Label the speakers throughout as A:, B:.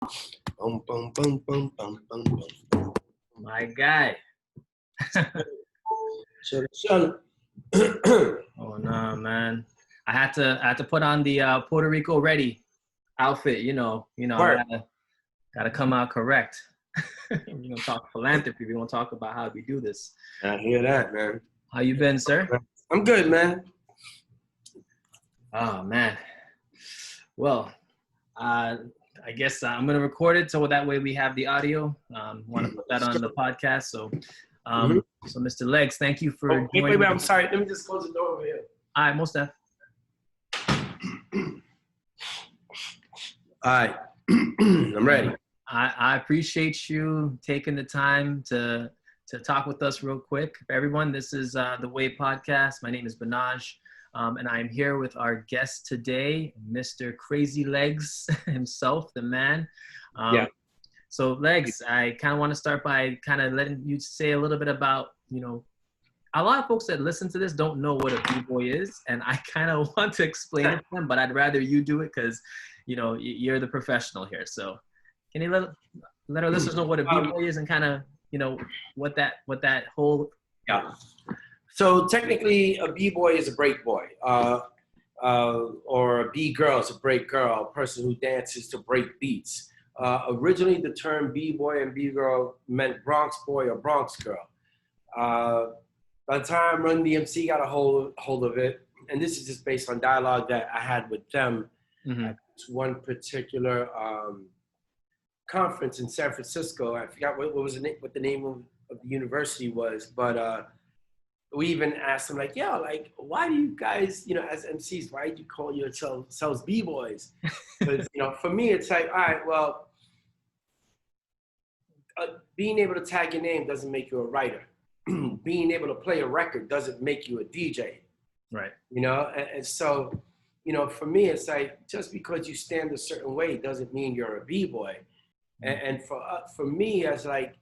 A: Boom, boom, boom, boom, boom, boom, boom.
B: My guy.
A: Shut
B: Oh no, man. I had to put on the Puerto Rico ready outfit. I
A: Work.
B: gotta come out correct. We're gonna talk philanthropy. We're gonna talk about how we do this.
A: I hear that, man.
B: How you been, sir?
A: I'm good, man.
B: Oh man. Well, I guess I'm gonna record it so that way we have the audio. Want to put that on the podcast. So, so Mr. Legs, thank you for joining.
A: Wait, I'm sorry. Let me just close the door over here.
B: All right, most def.
A: All right. I'm ready.
B: I appreciate you taking the time to talk with us real quick. Everyone, this is the Way Podcast. My name is Banaj, and I'm here with our guest today, Mr. Crazy Legs himself, the man.
A: Yeah.
B: So Legs, I kind of want to start by kind of letting you say a little bit about, a lot of folks that listen to this don't know what a B-boy is, and I kind of want to explain it to them, but I'd rather you do it because, you're the professional here. So can you let our listeners know what a B-boy is and kind of, what that whole...
A: Yeah. So technically, a B-boy is a break boy, or a B-girl is a break girl, a person who dances to break beats. Originally, the term B-boy and B-girl meant Bronx boy or Bronx girl. By the time Run DMC got a hold of it, and this is just based on dialogue that I had with them at one particular conference in San Francisco. I forgot what the name of the university was, but we even asked them, like, yeah, like, why do you guys, as MCs, why do you call yourselves B-boys? Because, for me, it's like, all right, well, being able to tag your name doesn't make you a writer. Being able to play a record doesn't make you a DJ.
B: Right.
A: And so, for me, it's like, just because you stand a certain way doesn't mean you're a B-boy. And for me, as like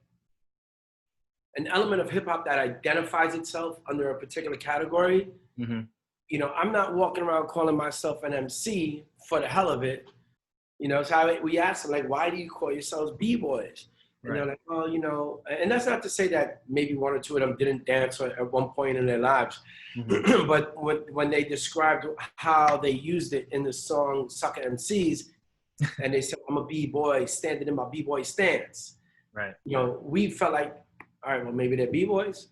A: an element of hip hop that identifies itself under a particular category, I'm not walking around calling myself an MC for the hell of it. So we asked them, like, why do you call yourselves B-boys? And they're like, well, and that's not to say that maybe one or two of them didn't dance at one point in their lives. But when they described how they used it in the song Sucker MCs, and they said, I'm a B-boy standing in my B-boy stance.
B: Right.
A: We felt like, all right, well, maybe they're B-boys,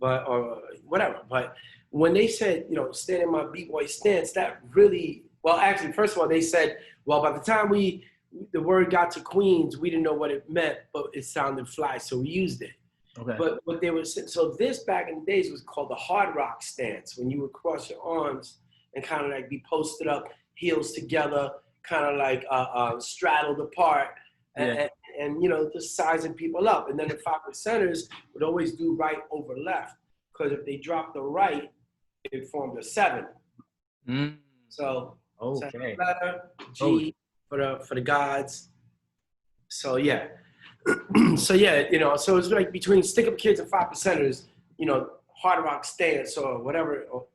A: or whatever. But when they said, standing in my B-boy stance, that really, well, actually, first of all, they said, well, by the time the word got to Queens, we didn't know what it meant, but it sounded fly, so we used it.
B: Okay.
A: But what they were saying, so this back in the days was called the hard rock stance, when you would cross your arms and kind of like be posted up, heels together, kind of like straddled apart, and just sizing people up. And then the 5%ers would always do right over left, because if they dropped the right, it formed a 7. So,
B: okay.
A: Letter, G for the gods. So yeah, so it's like between Stick Up Kids and 5%ers, hard rock stance or whatever. Or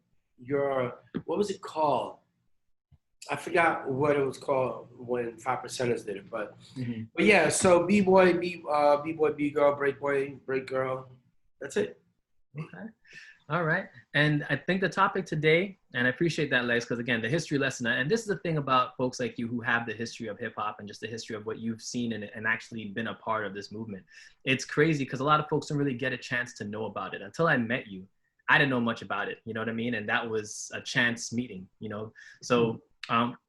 A: what was it called? I forgot what it was called when 5%ers did it, but yeah. So B-boy, B-boy, B-girl, break boy, break girl. That's it.
B: Okay. All right. And I think the topic today, and I appreciate that, Lex, because again, the history lesson, and this is the thing about folks like you who have the history of hip hop and just the history of what you've seen and actually been a part of this movement. It's crazy because a lot of folks don't really get a chance to know about it. Until I met you, I didn't know much about it. You know what I mean? And that was a chance meeting, So,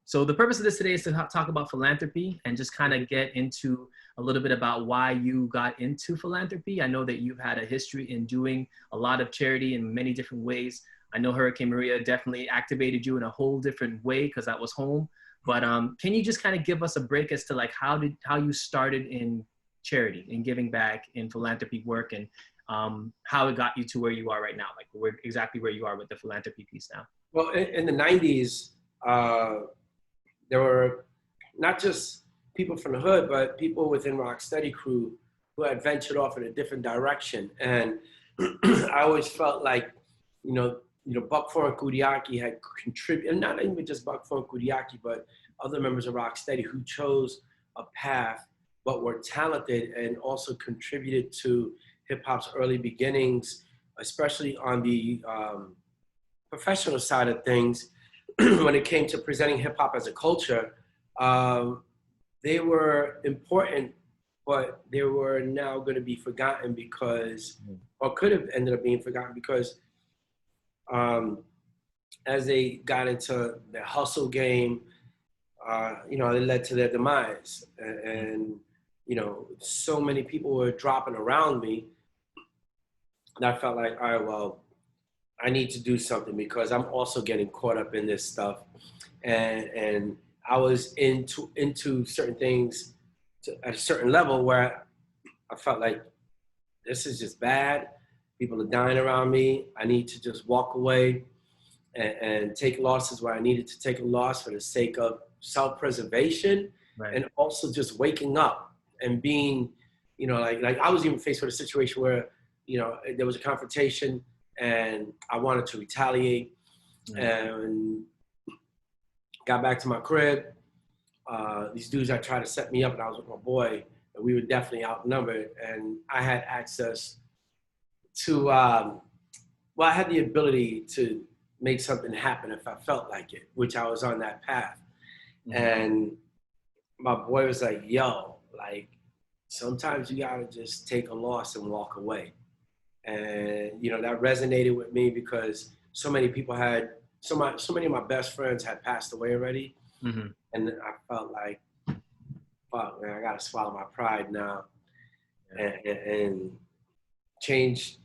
B: so the purpose of this today is to talk about philanthropy and just kind of get into a little bit about why you got into philanthropy. I know that you've had a history in doing a lot of charity in many different ways. I know Hurricane Maria definitely activated you in a whole different way because that was home. But can you just kind of give us a break as to like how you started in charity, in giving back, in philanthropy work, and how it got you to where you are right now, like exactly where you are with the philanthropy piece now?
A: Well, in the 90s, there were not just people from the hood, but people within Rocksteady crew who had ventured off in a different direction. And I always felt like, Buck Four and Kudiaki had contributed, and not even just Buck Four and Kudiaki, but other members of Rocksteady who chose a path, but were talented and also contributed to hip hop's early beginnings, especially on the professional side of things. When it came to presenting hip hop as a culture, they were important, but they were now going to be forgotten because, or could have ended up being forgotten because, as they got into the hustle game, it led to their demise. And, so many people were dropping around me. And I felt like, all right, well, I need to do something because I'm also getting caught up in this stuff. And I was into certain things at a certain level where I felt like this is just bad. People are dying around me. I need to just walk away and take losses where I needed to take a loss for the sake of self-preservation,
B: Right.
A: and also just waking up and being, like I was even faced with a situation where, there was a confrontation and I wanted to retaliate, and got back to my crib. These dudes that tried to set me up, and I was with my boy, and we were definitely outnumbered, and I had access to, I had the ability to make something happen if I felt like it, which I was on that path. And my boy was like, yo, like, sometimes you gotta just take a loss and walk away. And, that resonated with me because so many people had, so many of my best friends had passed away already. And I felt like, fuck, man, I gotta swallow my pride now and change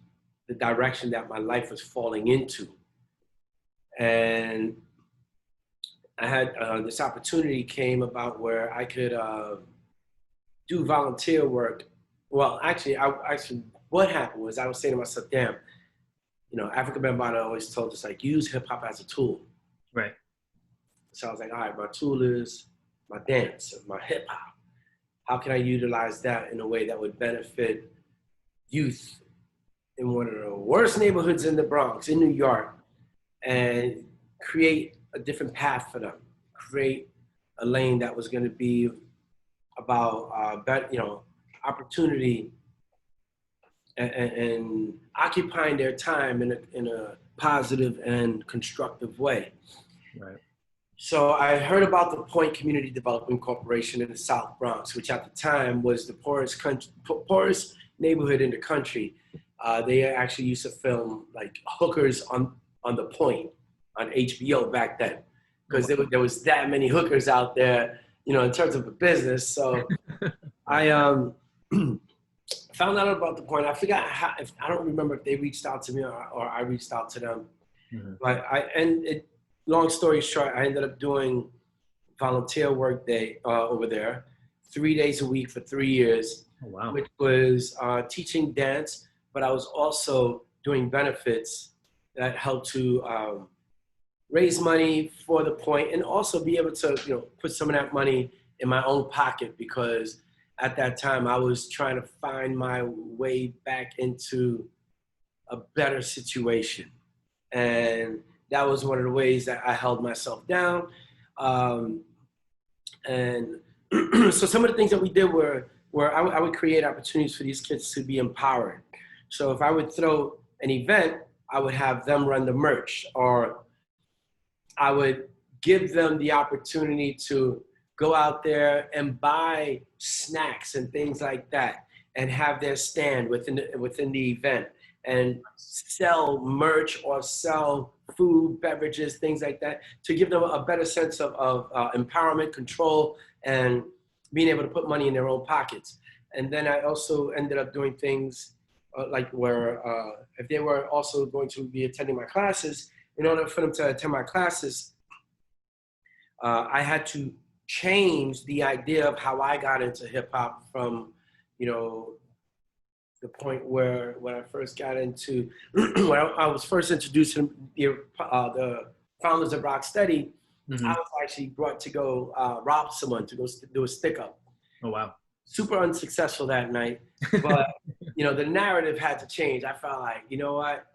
A: the direction that my life was falling into. And I had this opportunity came about where I could do volunteer work. Well, actually, what happened was I was saying to myself, damn, Afrika Bambaataa always told us, like, use hip hop as a tool.
B: Right.
A: So I was like, all right, my tool is my dance, my hip hop. How can I utilize that in a way that would benefit youth in one of the worst neighborhoods in the Bronx, in New York, and create a different path for them, create a lane that was going to be about opportunity and occupying their time in a positive and constructive way.
B: Right.
A: So I heard about the Point Community Development Corporation in the South Bronx, which at the time was the poorest neighborhood in the country. They actually used to film like hookers on the Point on HBO back then, because there was that many hookers out there, in terms of a business. So I found out about the Point. I forgot I don't remember if they reached out to me or I reached out to them. But long story short, I ended up doing volunteer work over there, 3 days a week for 3 years.
B: Oh, wow.
A: Which was teaching dance, but I was also doing benefits that helped to raise money for the Point, and also be able to, put some of that money in my own pocket, because at that time I was trying to find my way back into a better situation. And that was one of the ways that I held myself down. And so some of the things that we did were I would create opportunities for these kids to be empowered. So if I would throw an event, I would have them run the merch, or I would give them the opportunity to go out there and buy snacks and things like that, and have their stand within the event, and sell merch or sell food, beverages, things like that, to give them a better sense of empowerment, control, and being able to put money in their own pockets. And then I also ended up doing things like where if they were also going to be attending my classes, in order for them to attend my classes, I had to change the idea of how I got into hip hop from, the point where when I first got into, when I was first introduced to the founders of Rocksteady, I was actually brought to go rob someone, to go do a stick up.
B: Oh, wow.
A: Super unsuccessful that night, but the narrative had to change. I felt like, you know what?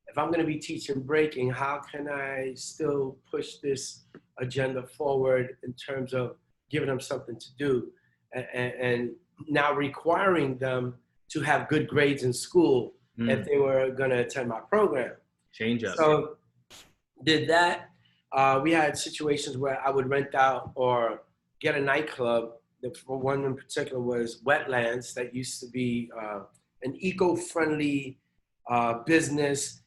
A: If I'm going to be teaching breaking, how can I still push this agenda forward in terms of giving them something to do? and now requiring them to have good grades in school if they were going to attend my program.
B: Change up.
A: So did that. We had situations where I would rent out or get a nightclub. The one in particular was Wetlands, that used to be an eco-friendly business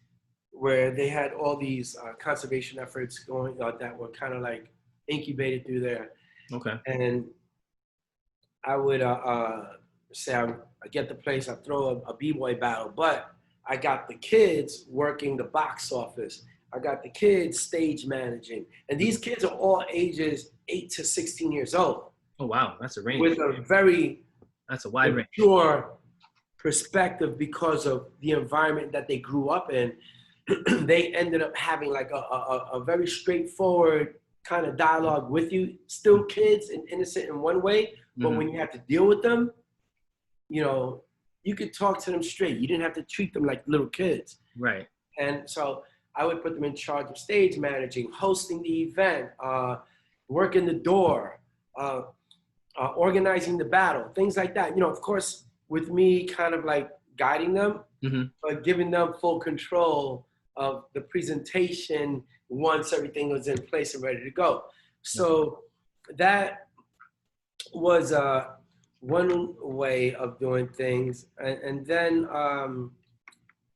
A: where they had all these conservation efforts going that were kind of like incubated through there.
B: Okay.
A: And I would say I get the place, I throw a b-boy battle, but I got the kids working the box office. I got the kids stage managing. And these kids are all ages 8 to 16 years old.
B: Oh, wow. That's a range.
A: With a very
B: That's a wide range.
A: mature perspective because of the environment that they grew up in. They ended up having like a very straightforward kind of dialogue with you. Still kids and innocent in one way, but when you have to deal with them, you know, you could talk to them straight. You didn't have to treat them like little kids.
B: Right.
A: And so I would put them in charge of stage managing, hosting the event, working the door, organizing the battle, things like that. You know, of course, with me kind of like guiding them, but giving them full control of the presentation once everything was in place and ready to go. So that was one way of doing things. And then,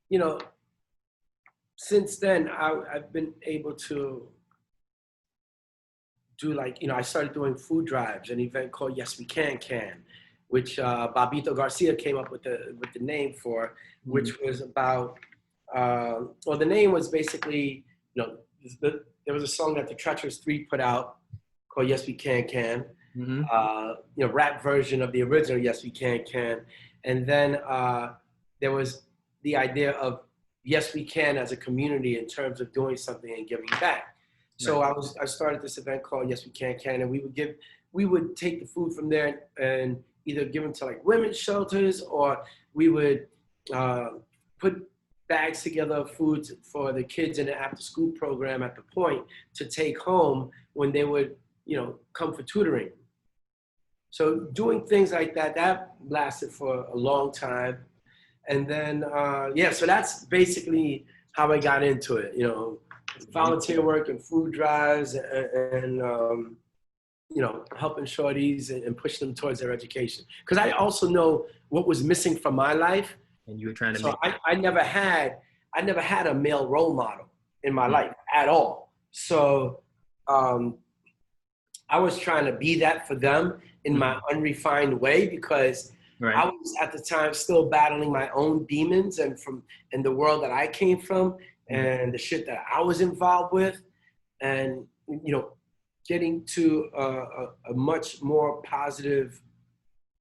A: you know, since then, I've been able to do like, you know, I started doing food drives, an event called Yes We Can, which Babito Garcia came up with the name for, which was about, well, the name was basically, you know, there was a song that the Treacherous Three put out called Yes We Can, you know, rap version of the original Yes We Can. And then there was the idea of Yes We Can as a community in terms of doing something and giving back. So I started this event called Yes We Can, and we would take the food from there and either give them to like women's shelters, or we would put bags together of foods for the kids in the after school program at the point to take home when they would, you know, come for tutoring. So doing things like that, that lasted for a long time. And then, yeah, so that's basically how I got into it, you know, volunteer work and food drives and you know, helping shorties and pushing them towards their education. Because I also know what was missing from my life.
B: And you were trying to
A: so I never had a male role model in my life at all. So I was trying to be that for them in my unrefined way, because I was at the time still battling my own demons and the world that I came from and the shit that I was involved with, and you know, getting to a much more positive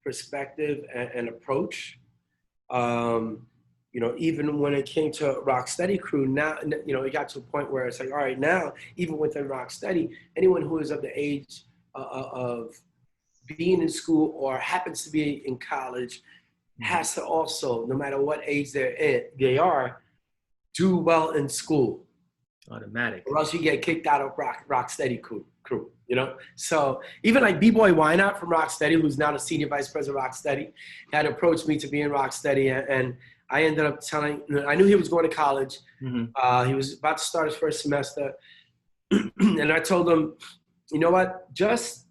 A: perspective and approach. You know, even when it came to Rocksteady crew, now, you know, it got to a point where it's like, all right, now, even within Rocksteady, anyone who is of the age of being in school or happens to be in college has to also, no matter what age they are, do well in school.
B: Automatic.
A: Or else you get kicked out of Rocksteady crew, you know? So even like B-Boy Wynot from Rocksteady, who's now the senior vice president of Rocksteady, had approached me to be in Rocksteady, and I ended up I knew he was going to college. He was about to start his first semester. And I told him, you know what, just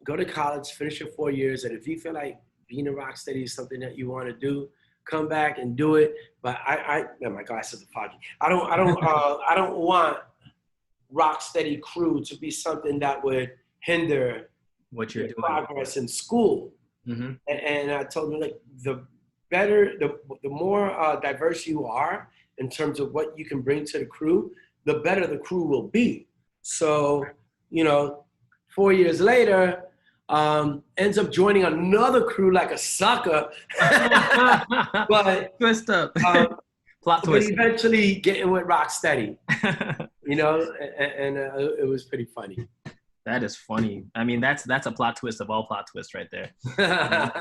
A: go to college, finish your 4 years, and if you feel like being a Rocksteady is something that you want to do, come back and do it. But oh my glasses are foggy. I don't want Rocksteady crew to be something that would hinder
B: what you're doing,
A: progress in school. And I told him, like, the more diverse you are in terms of what you can bring to the crew, the better the crew will be. So, you know, 4 years later, ends up joining another crew like a sucker. But
B: twist up. Plot
A: but
B: twist.
A: eventually getting with Rocksteady, you know, and it was pretty funny.
B: That is funny. I mean, that's a plot twist of all plot twists right there.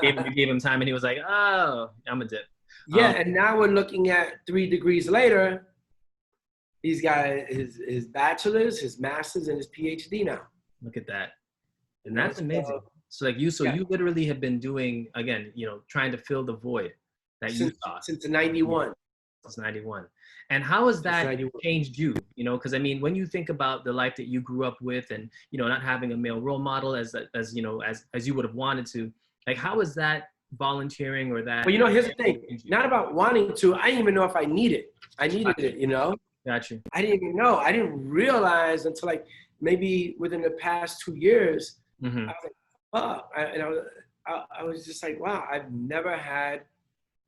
B: You gave him time and he was like, oh, I'm a dip.
A: Yeah, and now we're looking at 3 degrees later. He's got his bachelor's, his master's, and his PhD now.
B: Look at that. And that's amazing. So like so
A: Yeah.
B: you literally have been doing, again, trying to fill the void that you saw
A: Since '91.
B: since 91. And how has
A: Since
B: that
A: '91.
B: changed you? Because I mean, when you think about the life that you grew up with and, not having a male role model as you would have wanted to, like, how is that volunteering or that?
A: But here's the thing. Not about wanting to. I didn't even know if I needed it. I needed it.
B: Got you.
A: I didn't even know. I didn't realize until like maybe within the past 2 years.
B: Mm-hmm.
A: I was like, fuck. I was just like, wow, I've never had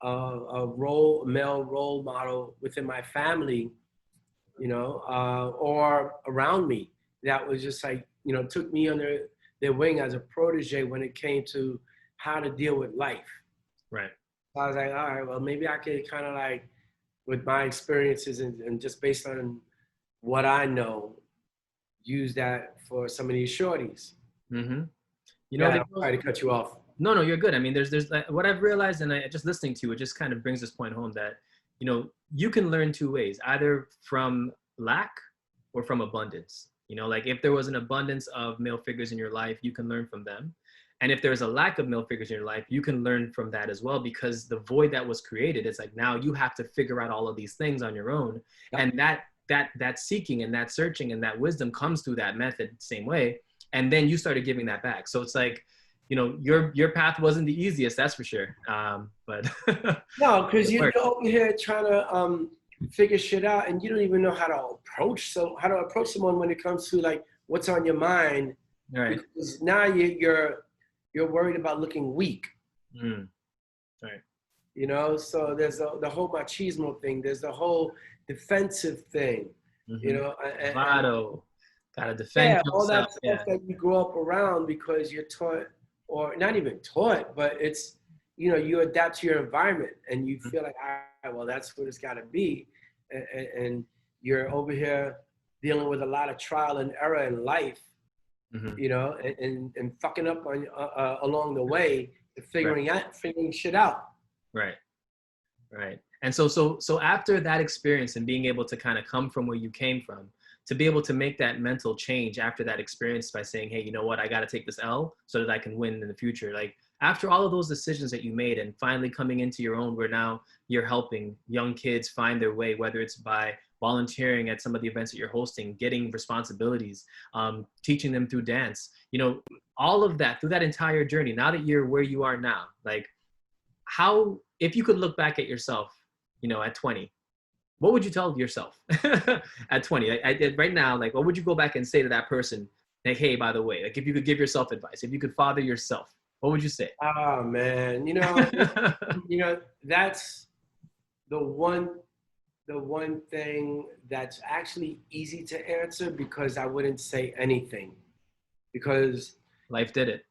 A: a male role model within my family, or around me that was just like, took me under their wing as a protege when it came to how to deal with life.
B: Right.
A: So I was like, all right, well, maybe I could kind of like, with my experiences and just based on what I know, use that for some of these shorties.
B: Mm-hmm.
A: I'm sorry to cut you off.
B: No, you're good. I mean, there's what I've realized, and just listening to it just kind of brings this point home that, you can learn two ways, either from lack or from abundance. Like if there was an abundance of male figures in your life, you can learn from them. And if there's a lack of male figures in your life, you can learn from that as well, because the void that was created, it's like now you have to figure out all of these things on your own. Yep. And that seeking and that searching and that wisdom comes through that method same way. And then you started giving that back. So it's like, your path wasn't the easiest, that's for sure. But
A: no, because you're over here trying to figure shit out, and you don't even know how to approach someone when it comes to like what's on your mind.
B: Right.
A: Because now you're worried about looking weak.
B: Mm. Right.
A: So there's the whole machismo thing. There's the whole defensive thing.
B: Mm-hmm. Gotta defend yourself.
A: All that stuff that you grow up around because you're taught, or not even taught, but it's, you adapt to your environment and you feel like, all right, well, that's what it's got to be. And you're over here dealing with a lot of trial and error in life, and fucking up on along the way, figuring shit out.
B: Right. And so after that experience and being able to kind of come from where you came from, to be able to make that mental change after that experience by saying, hey, you know what, I got to take this L so that I can win in the future. Like after all of those decisions that you made and finally coming into your own, where now you're helping young kids find their way, whether it's by volunteering at some of the events that you're hosting, getting responsibilities, teaching them through dance, all of that through that entire journey, now that you're where you are now, like how, if you could look back at yourself, at 20, what would you tell yourself at 20? Right now, like, what would you go back and say to that person? Like, hey, by the way, like if you could give yourself advice, if you could father yourself, what would you say?
A: Oh man, that's the one thing that's actually easy to answer, because I wouldn't say anything, because
B: life did it.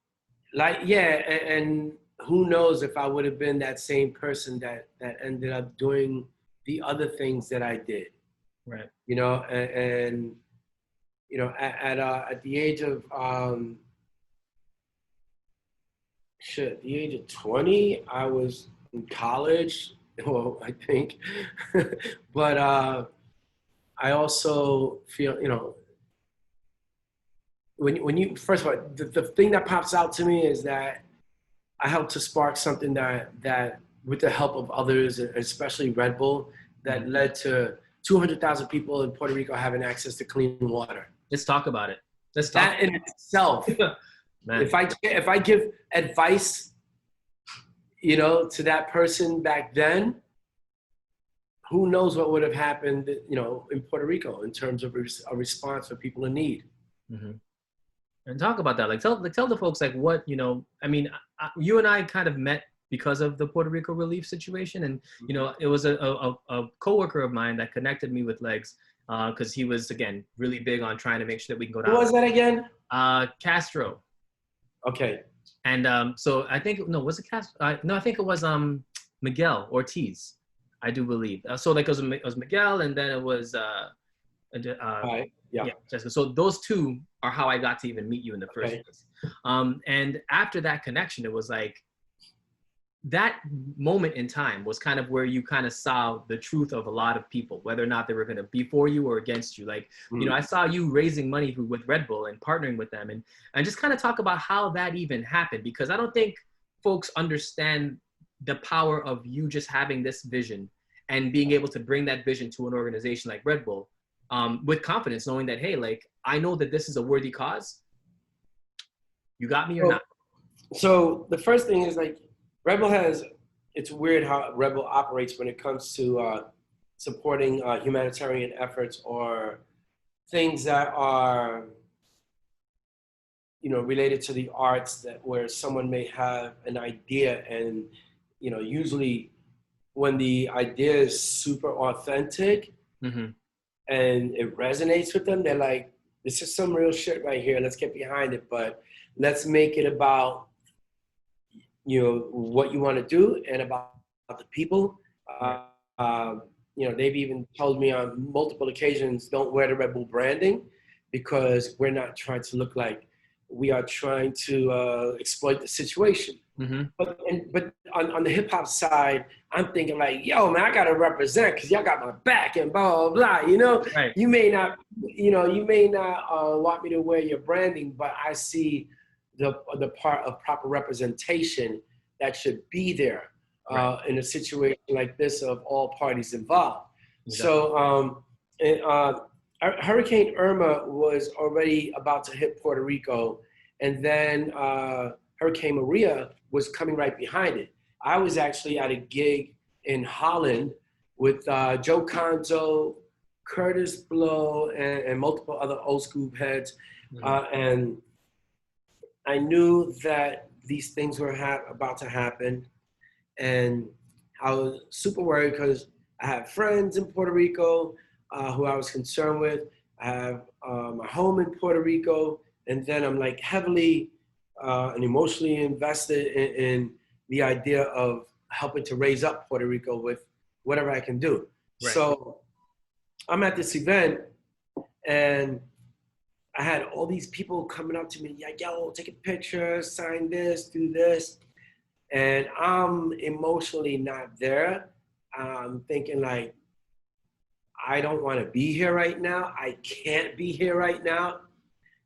A: Like, yeah, and who knows if I would have been that same person that ended up doing the other things that I did.
B: Right.
A: And at the age of the age of 20, I was in college. Well, I think, but I also feel, when you first of all, the thing that pops out to me is that I helped to spark something that with the help of others, especially Red Bull, that led to 200,000 people in Puerto Rico having access to clean water.
B: Let's talk about it.
A: That in itself, if I give advice, to that person back then, who knows what would have happened, in Puerto Rico in terms of a response for people in need.
B: Mm-hmm. And talk about that. Like tell the folks like what, I mean, you and I kind of met because of the Puerto Rico relief situation. And, it was a coworker of mine that connected me with Legs because he was, again, really big on trying to make sure that we can go down.
A: Who was that again?
B: Castro.
A: Okay.
B: And so I think, was it Castro? No, I think it was Miguel Ortiz, I do believe. So like it was Miguel, and then it was
A: right. Yeah.
B: Jessica. So those two are how I got to even meet you in the first place. And after that connection, it was like, that moment in time was kind of where you kind of saw the truth of a lot of people, whether or not they were going to be for you or against you. Like, you know, I saw you raising money with Red Bull and partnering with them, and just kind of talk about how that even happened, because I don't think folks understand the power of you just having this vision and being able to bring that vision to an organization like Red Bull, with confidence, knowing that, hey, like, I know that this is a worthy cause. You got me or not?
A: So the first thing is, like, Red Bull has, it's weird how Red Bull operates when it comes to supporting humanitarian efforts or things that are, you know, related to the arts, that where someone may have an idea, and, you know, usually when the idea is super authentic and it resonates with them, they're like, this is some real shit right here. Let's get behind it, but let's make it about, you know, what you want to do and about the people. You know, they've even told me on multiple occasions, don't wear the Red Bull branding, because we're not trying to look like we are trying to exploit the situation. But on the hip hop side, I'm thinking like, yo, man, I gotta represent because y'all got my back and blah, blah, blah. You know,
B: Right.
A: you may not want me to wear your branding, but I see the part of proper representation that should be there in a situation like this of all parties involved. Exactly. So Hurricane Irma was already about to hit Puerto Rico, and then Hurricane Maria was coming right behind it. I was actually at a gig in Holland with Joe Conzo, Curtis Blow, and multiple other old school heads. And I knew that these things were about to happen. And I was super worried because I have friends in Puerto Rico who I was concerned with. I have my home in Puerto Rico. And then I'm like heavily and emotionally invested in the idea of helping to raise up Puerto Rico with whatever I can do. Right. So I'm at this event, and I had all these people coming up to me, like, yo, take a picture, sign this, do this. And I'm emotionally not there. I'm thinking like, I don't want to be here right now. I can't be here right now.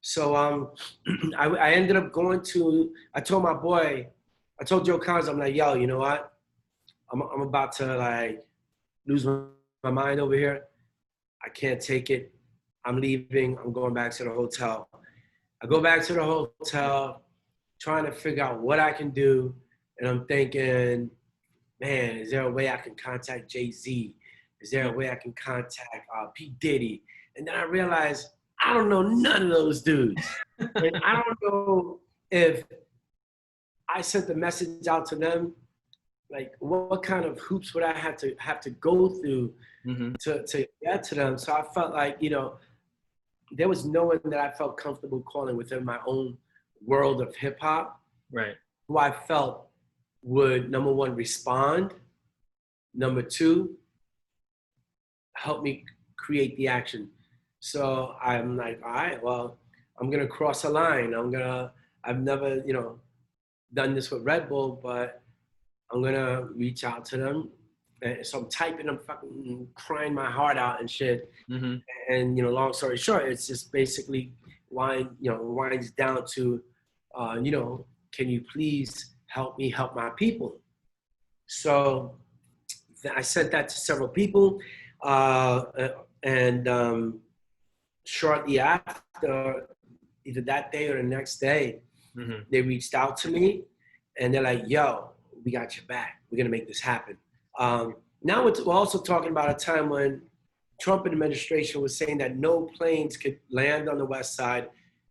A: So I ended up going to, I told my boy, I told Joe Cons, I'm like, yo, you know what? I'm about to like lose my mind over here. I can't take it. I'm leaving. I'm going back to the hotel. I go back to the hotel, trying to figure out what I can do. And I'm thinking, man, is there a way I can contact Jay-Z? Is there a way I can contact P. Diddy? And then I realized I don't know none of those dudes. And I don't know if I sent the message out to them, like what kind of hoops would I have to go through to get to them. So I felt like, you know, there was no one that I felt comfortable calling within my own world of hip hop, right? Who I felt would, number one, respond, number two, help me create the action. So I'm like, all right, well, I'm gonna cross a line. I've never, you know, done this with Red Bull, but I'm gonna reach out to them. And so I'm typing, I'm fucking crying my heart out and shit. And, you know, long story short, it's just basically winds down to, you know, can you please help me help my people? So I sent that to several people. And shortly after, either that day or the next day, they reached out to me and they're like, yo, we got your back. We're gonna make this happen. Now we're also talking about a time when Trump administration was saying that no planes could land on the west side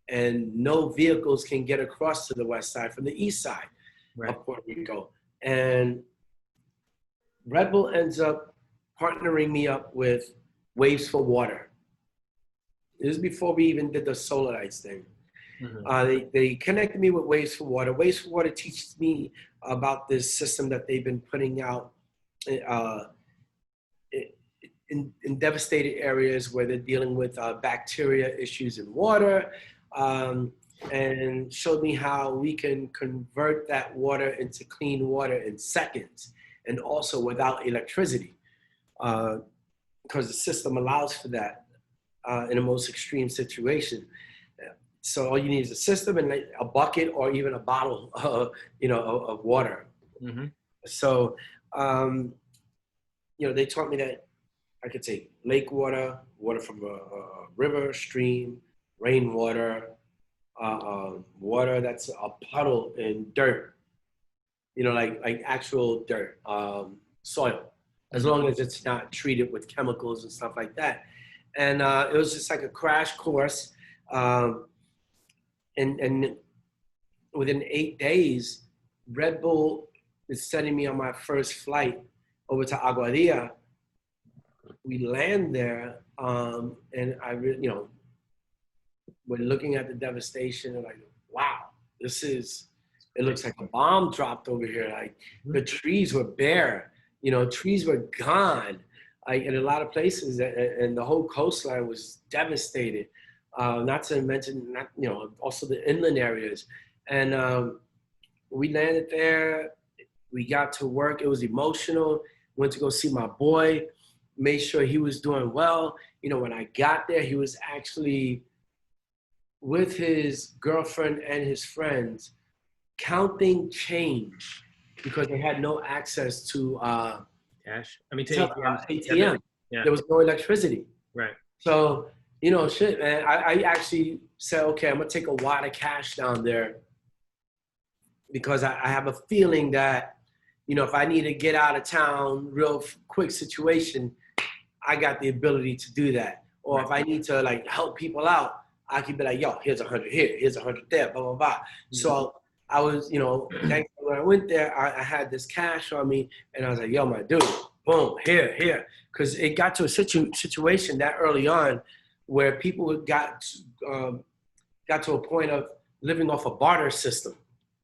A: and no vehicles can get across to the west side from the east side of Puerto Rico. And Red Bull ends up partnering me up with Waves for Water. This is before we even did the Solar Lights thing. They connected me with Waves for Water. Waves for Water teaches me about this system that they've been putting out in devastated areas where they're dealing with bacteria issues in water. and showed me how we can convert that water into clean water in seconds, and also without electricity, because the system allows for that in the most extreme situation. So all you need is a system and like a bucket or even a bottle, of water.
B: Mm-hmm.
A: So, they taught me that I could take lake water, water from a river, stream, rainwater, water that's a puddle in dirt, like actual dirt, soil, as long as it's not treated with chemicals and stuff like that. And it was just like a crash course. And within 8 days, Red Bull is sending me on my first flight over to Aguadilla. We land there, and we're looking at the devastation and like, wow, it looks like a bomb dropped over here. Like the trees were bare, trees were gone. Like in a lot of places, and the whole coastline was devastated. Not to mention, also the inland areas. And we landed there. We got to work. It was emotional. Went to go see my boy. Made sure he was doing well. When I got there, he was actually with his girlfriend and his friends counting change because they had no access to
B: cash. I mean,
A: to ATM.
B: Yeah.
A: There was no electricity.
B: Right.
A: So, shit, man. I actually said, okay, I'm gonna take a wad of cash down there because I have a feeling that, if I need to get out of town, real quick situation, I got the ability to do that. Or
B: right.
A: If I need to like help people out, I could be like, yo, here's 100 here, here's 100 there, blah, blah, blah. Mm-hmm. So I was, thankfully when I went there, I had this cash on me and I was like, yo, my dude, boom, here. Because it got to a situation that early on where people got to a point of living off a barter system.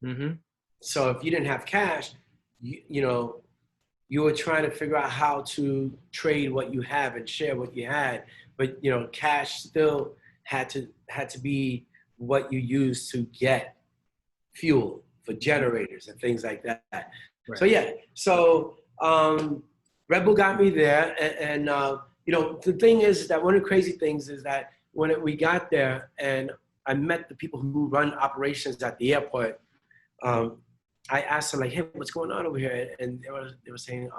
B: Mm-hmm.
A: So if you didn't have cash, you were trying to figure out how to trade what you have and share what you had, but cash still had to be what you use to get fuel for generators and things like that. Right. So Red Bull got me there, and the thing is that one of the crazy things is that when we got there and I met the people who run operations at the airport, I asked them like, hey, what's going on over here? And they were saying,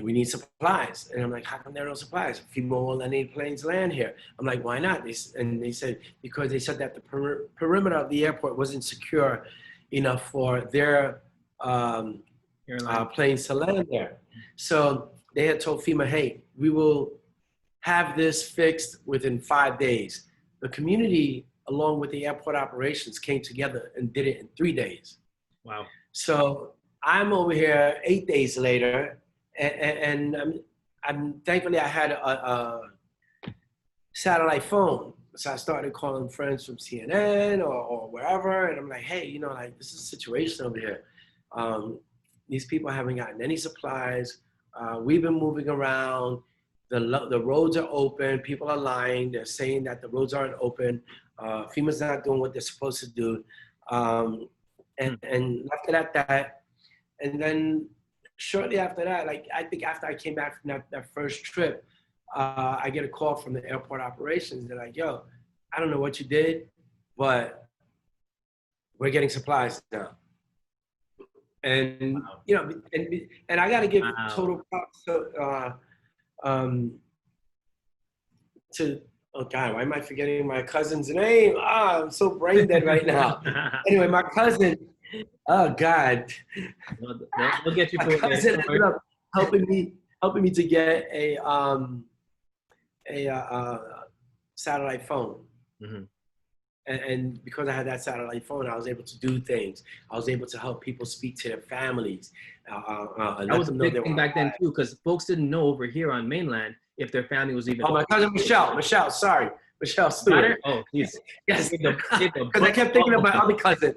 A: we need supplies. And I'm like, how come there are no supplies? FEMA won't let any planes land here. I'm like, why not? They said, because they said that the perimeter of the airport wasn't secure enough for their planes to land there. So they had told FEMA, hey, we will have this fixed within 5 days. The community, along with the airport operations, came together and did it in 3 days.
B: Wow.
A: So I'm over here 8 days later, and I'm thankfully I had a satellite phone. So I started calling friends from CNN or wherever, and I'm like, hey, this is a situation over here. These people haven't gotten any supplies. We've been moving around. The roads are open. People are lying. They're saying that the roads aren't open. FEMA's not doing what they're supposed to do. And after that, and then shortly after that, like I think after I came back from that first trip, I get a call from the airport operations. They're like, yo, I don't know what you did, but we're getting supplies now. And, and I got to give total props to, oh God, why am I forgetting my cousin's name? I'm so brain dead right now. Anyway, my cousin, oh God.
B: We'll get you
A: my cousin ended up helping me to get a satellite phone.
B: Mm-hmm.
A: And because I had that satellite phone, I was able to do things. I was able to help people speak to their families.
B: That was a big thing back then too, because folks didn't know over here on mainland if their family was even.
A: Oh, my cousin Michelle, sorry. Michelle Stewart.
B: Oh, please.
A: Yes, because I kept thinking of my other cousin,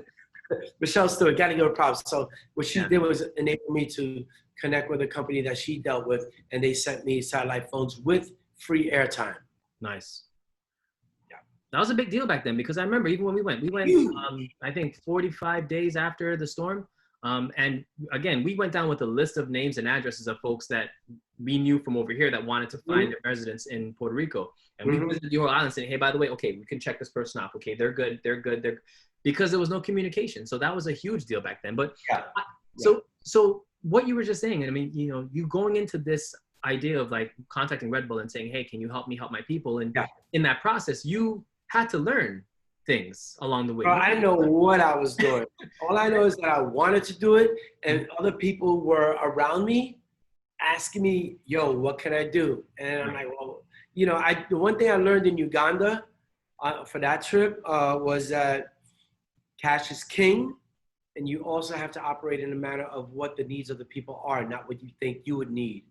A: Michelle Stewart. Got to give her props. So what she did was enable me to connect with a company that she dealt with, and they sent me satellite phones with free airtime.
B: Nice.
A: Yeah.
B: That was a big deal back then because I remember even when we went,
A: Huge.
B: I think 45 days after the storm. And again, we went down with a list of names and addresses of folks that we knew from over here that wanted to find their residence in Puerto Rico. And we visited the whole island saying, hey, by the way, okay, we can check this person off. Okay, they're good, because there was no communication. So that was a huge deal back then. But
A: Yeah.
B: so what you were just saying, I mean, you know, you going into this idea of like contacting Red Bull and saying, hey, can you help me help my people? And in that process, you had to learn things along the way.
A: Bro, I didn't know what I was doing. All I know is that I wanted to do it, and other people were around me asking me, yo, what can I do? And I'm like, well, you know, the one thing I learned in Uganda for that trip was that cash is king, and you also have to operate in a manner of what the needs of the people are, not what you think you would need.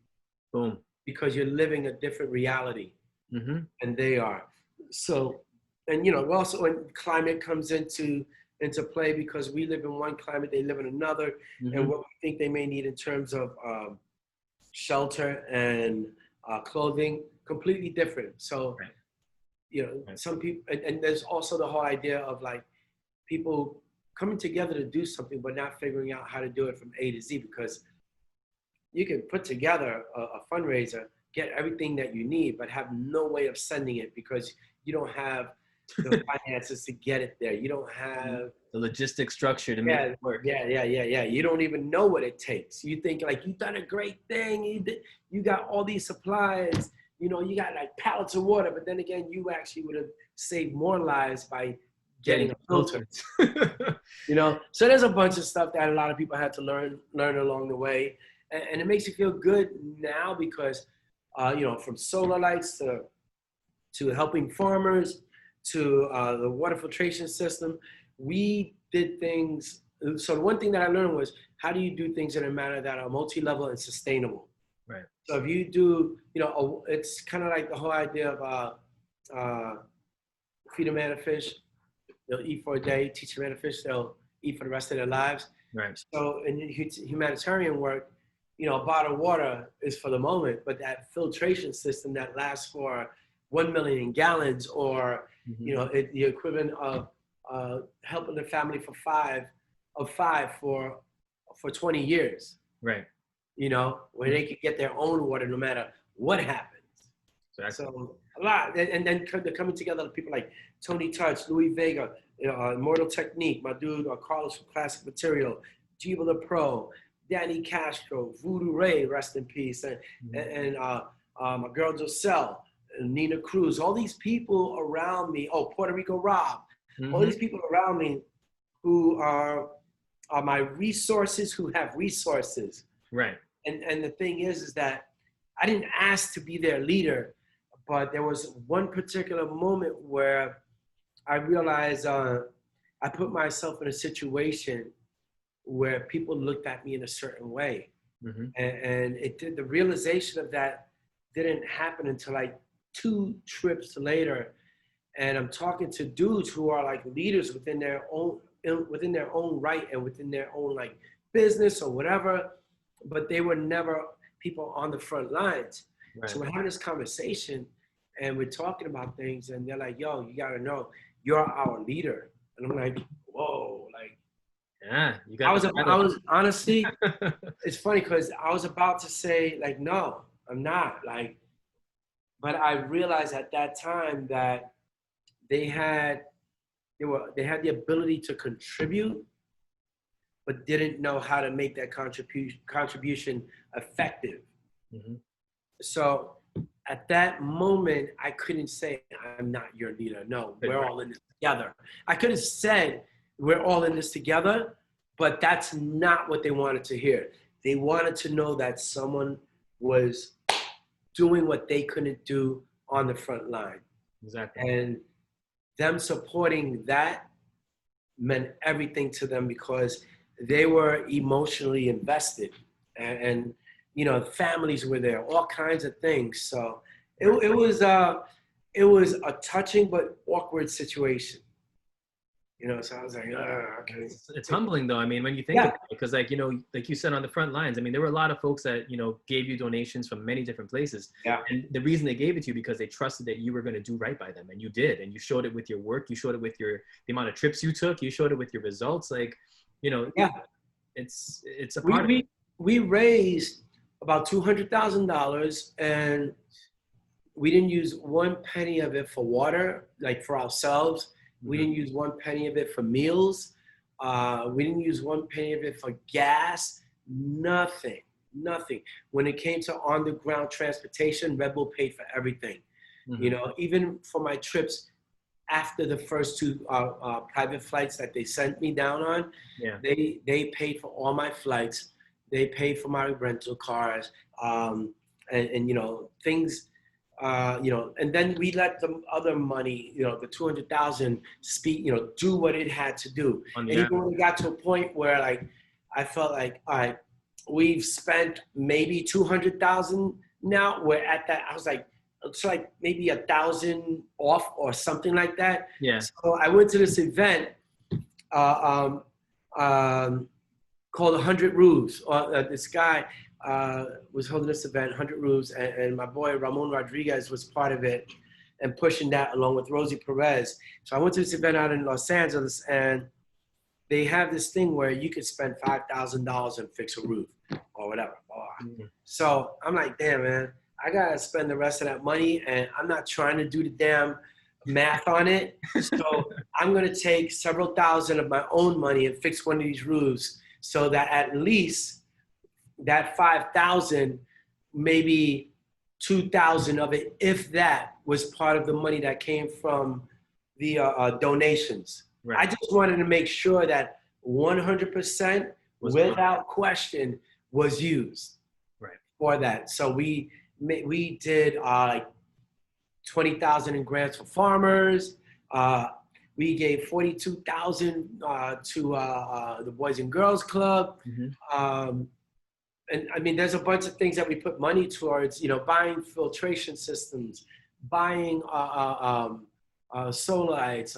B: Boom.
A: Because you're living a different reality than they are. So, and you know, also when climate comes into play, because we live in one climate, they live in another, and what we think they may need in terms of shelter and clothing, completely different. So, you know, some people, and there's also the whole idea of like people coming together to do something, but not figuring out how to do it from A to Z, because you can put together a fundraiser, get everything that you need, but have no way of sending it because you don't have the finances to get it there. You don't have
B: the logistic structure to make it work.
A: Yeah. You don't even know what it takes. You think like you've done a great thing. You got all these supplies. You know, you got like pallets of water, but then again, you actually would have saved more lives by getting a filter. You know, so there's a bunch of stuff that a lot of people had to learn along the way, and it makes you feel good now because, you know, from solar lights to helping farmers, to the water filtration system, we did things. So the one thing that I learned was, how do you do things in a manner that are multi-level and sustainable?
B: Right.
A: So if you do, you know, it's kind of like the whole idea of feed a man a fish, they'll eat for a day, teach a man a fish, they'll eat for the rest of their lives.
B: Right.
A: So in humanitarian work, you know, a bottle of water is for the moment, but that filtration system that lasts for 1 million gallons, or you know, the equivalent of helping the family for five for 20 years.
B: Right.
A: You know, where they could get their own water no matter what happens.
B: Exactly.
A: So a lot, and then they're coming together. People like Tony Touch, Louis Vega, Immortal Technique, my dude Carlos from Classic Material, Jiva the Pro, Danny Castro, Voodoo Ray, rest in peace, and my girl Joselle, Nina Cruz, all these people around me. Oh, Puerto Rico Rob, all these people around me who are my resources, who have resources.
B: Right.
A: And the thing is that I didn't ask to be their leader, but there was one particular moment where I realized I put myself in a situation where people looked at me in a certain way. And the realization of that didn't happen until like 2 trips later. And I'm talking to dudes who are like leaders within their own right and within their own like business or whatever, but they were never people on the front lines. Right. So we're having this conversation and we're talking about things, and they're like, yo, you gotta know, you're our leader. And I'm like, whoa, like,
B: yeah, you got
A: I was honestly, it's funny because I was about to say like, no, I'm not, like, but I realized at that time that they had the ability to contribute, but didn't know how to make that contribution effective. So at that moment, I couldn't say, I'm not your leader. No, we're all in this together. I could have said, we're all in this together, but that's not what they wanted to hear. They wanted to know that someone was doing what they couldn't do on the front line.
B: Exactly.
A: And them supporting that meant everything to them because they were emotionally invested, and you know, families were there, all kinds of things. So it was a touching but awkward situation. So I was like, okay.
B: It's humbling though. I mean, when you think
A: Yeah.
B: about it, because like, like you said on the front lines, I mean, there were a lot of folks that, gave you donations from many different places.
A: Yeah.
B: And the reason they gave it to you because they trusted that you were going to do right by them. And you did. And you showed it with your work. You showed it with the amount of trips you took. You showed it with your results. Like,
A: Yeah.
B: it's a part of it.
A: We raised about $200,000 and we didn't use one penny of it for water, like for ourselves. We didn't use one penny of it for meals. We didn't use one penny of it for gas. Nothing. When it came to on-the-ground transportation, Red Bull paid for everything. Even for my trips after the first two private flights that they sent me down on, they paid for all my flights. They paid for my rental cars, and things. And then we let the other money, the 200,000 speak, do what it had to do. And even when we got to a point where like, I felt like, all right, we've spent maybe 200,000 now. We're at that. I was like, it's like maybe 1,000 off or something like that.
B: Yeah.
A: So I went to this event, called 100 Roofs. This guy, was holding this event, 100 Roofs, and my boy Ramon Rodriguez was part of it and pushing that along with Rosie Perez. So I went to this event out in Los Angeles, and they have this thing where you could spend $5,000 and fix a roof or whatever. So I'm like, damn, man, I gotta spend the rest of that money, and I'm not trying to do the damn math on it. So I'm gonna take several thousand of my own money and fix one of these roofs so that at least that 5,000, maybe 2,000 of it, if that, was part of the money that came from the donations. Right. I just wanted to make sure that 100%, without question, was used for that. So we did like 20,000 in grants for farmers. We gave 42,000 to the Boys and Girls Club. And I mean, there's a bunch of things that we put money towards, buying filtration systems, buying solar lights,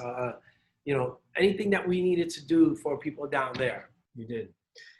A: anything that we needed to do for people down there.
B: You did.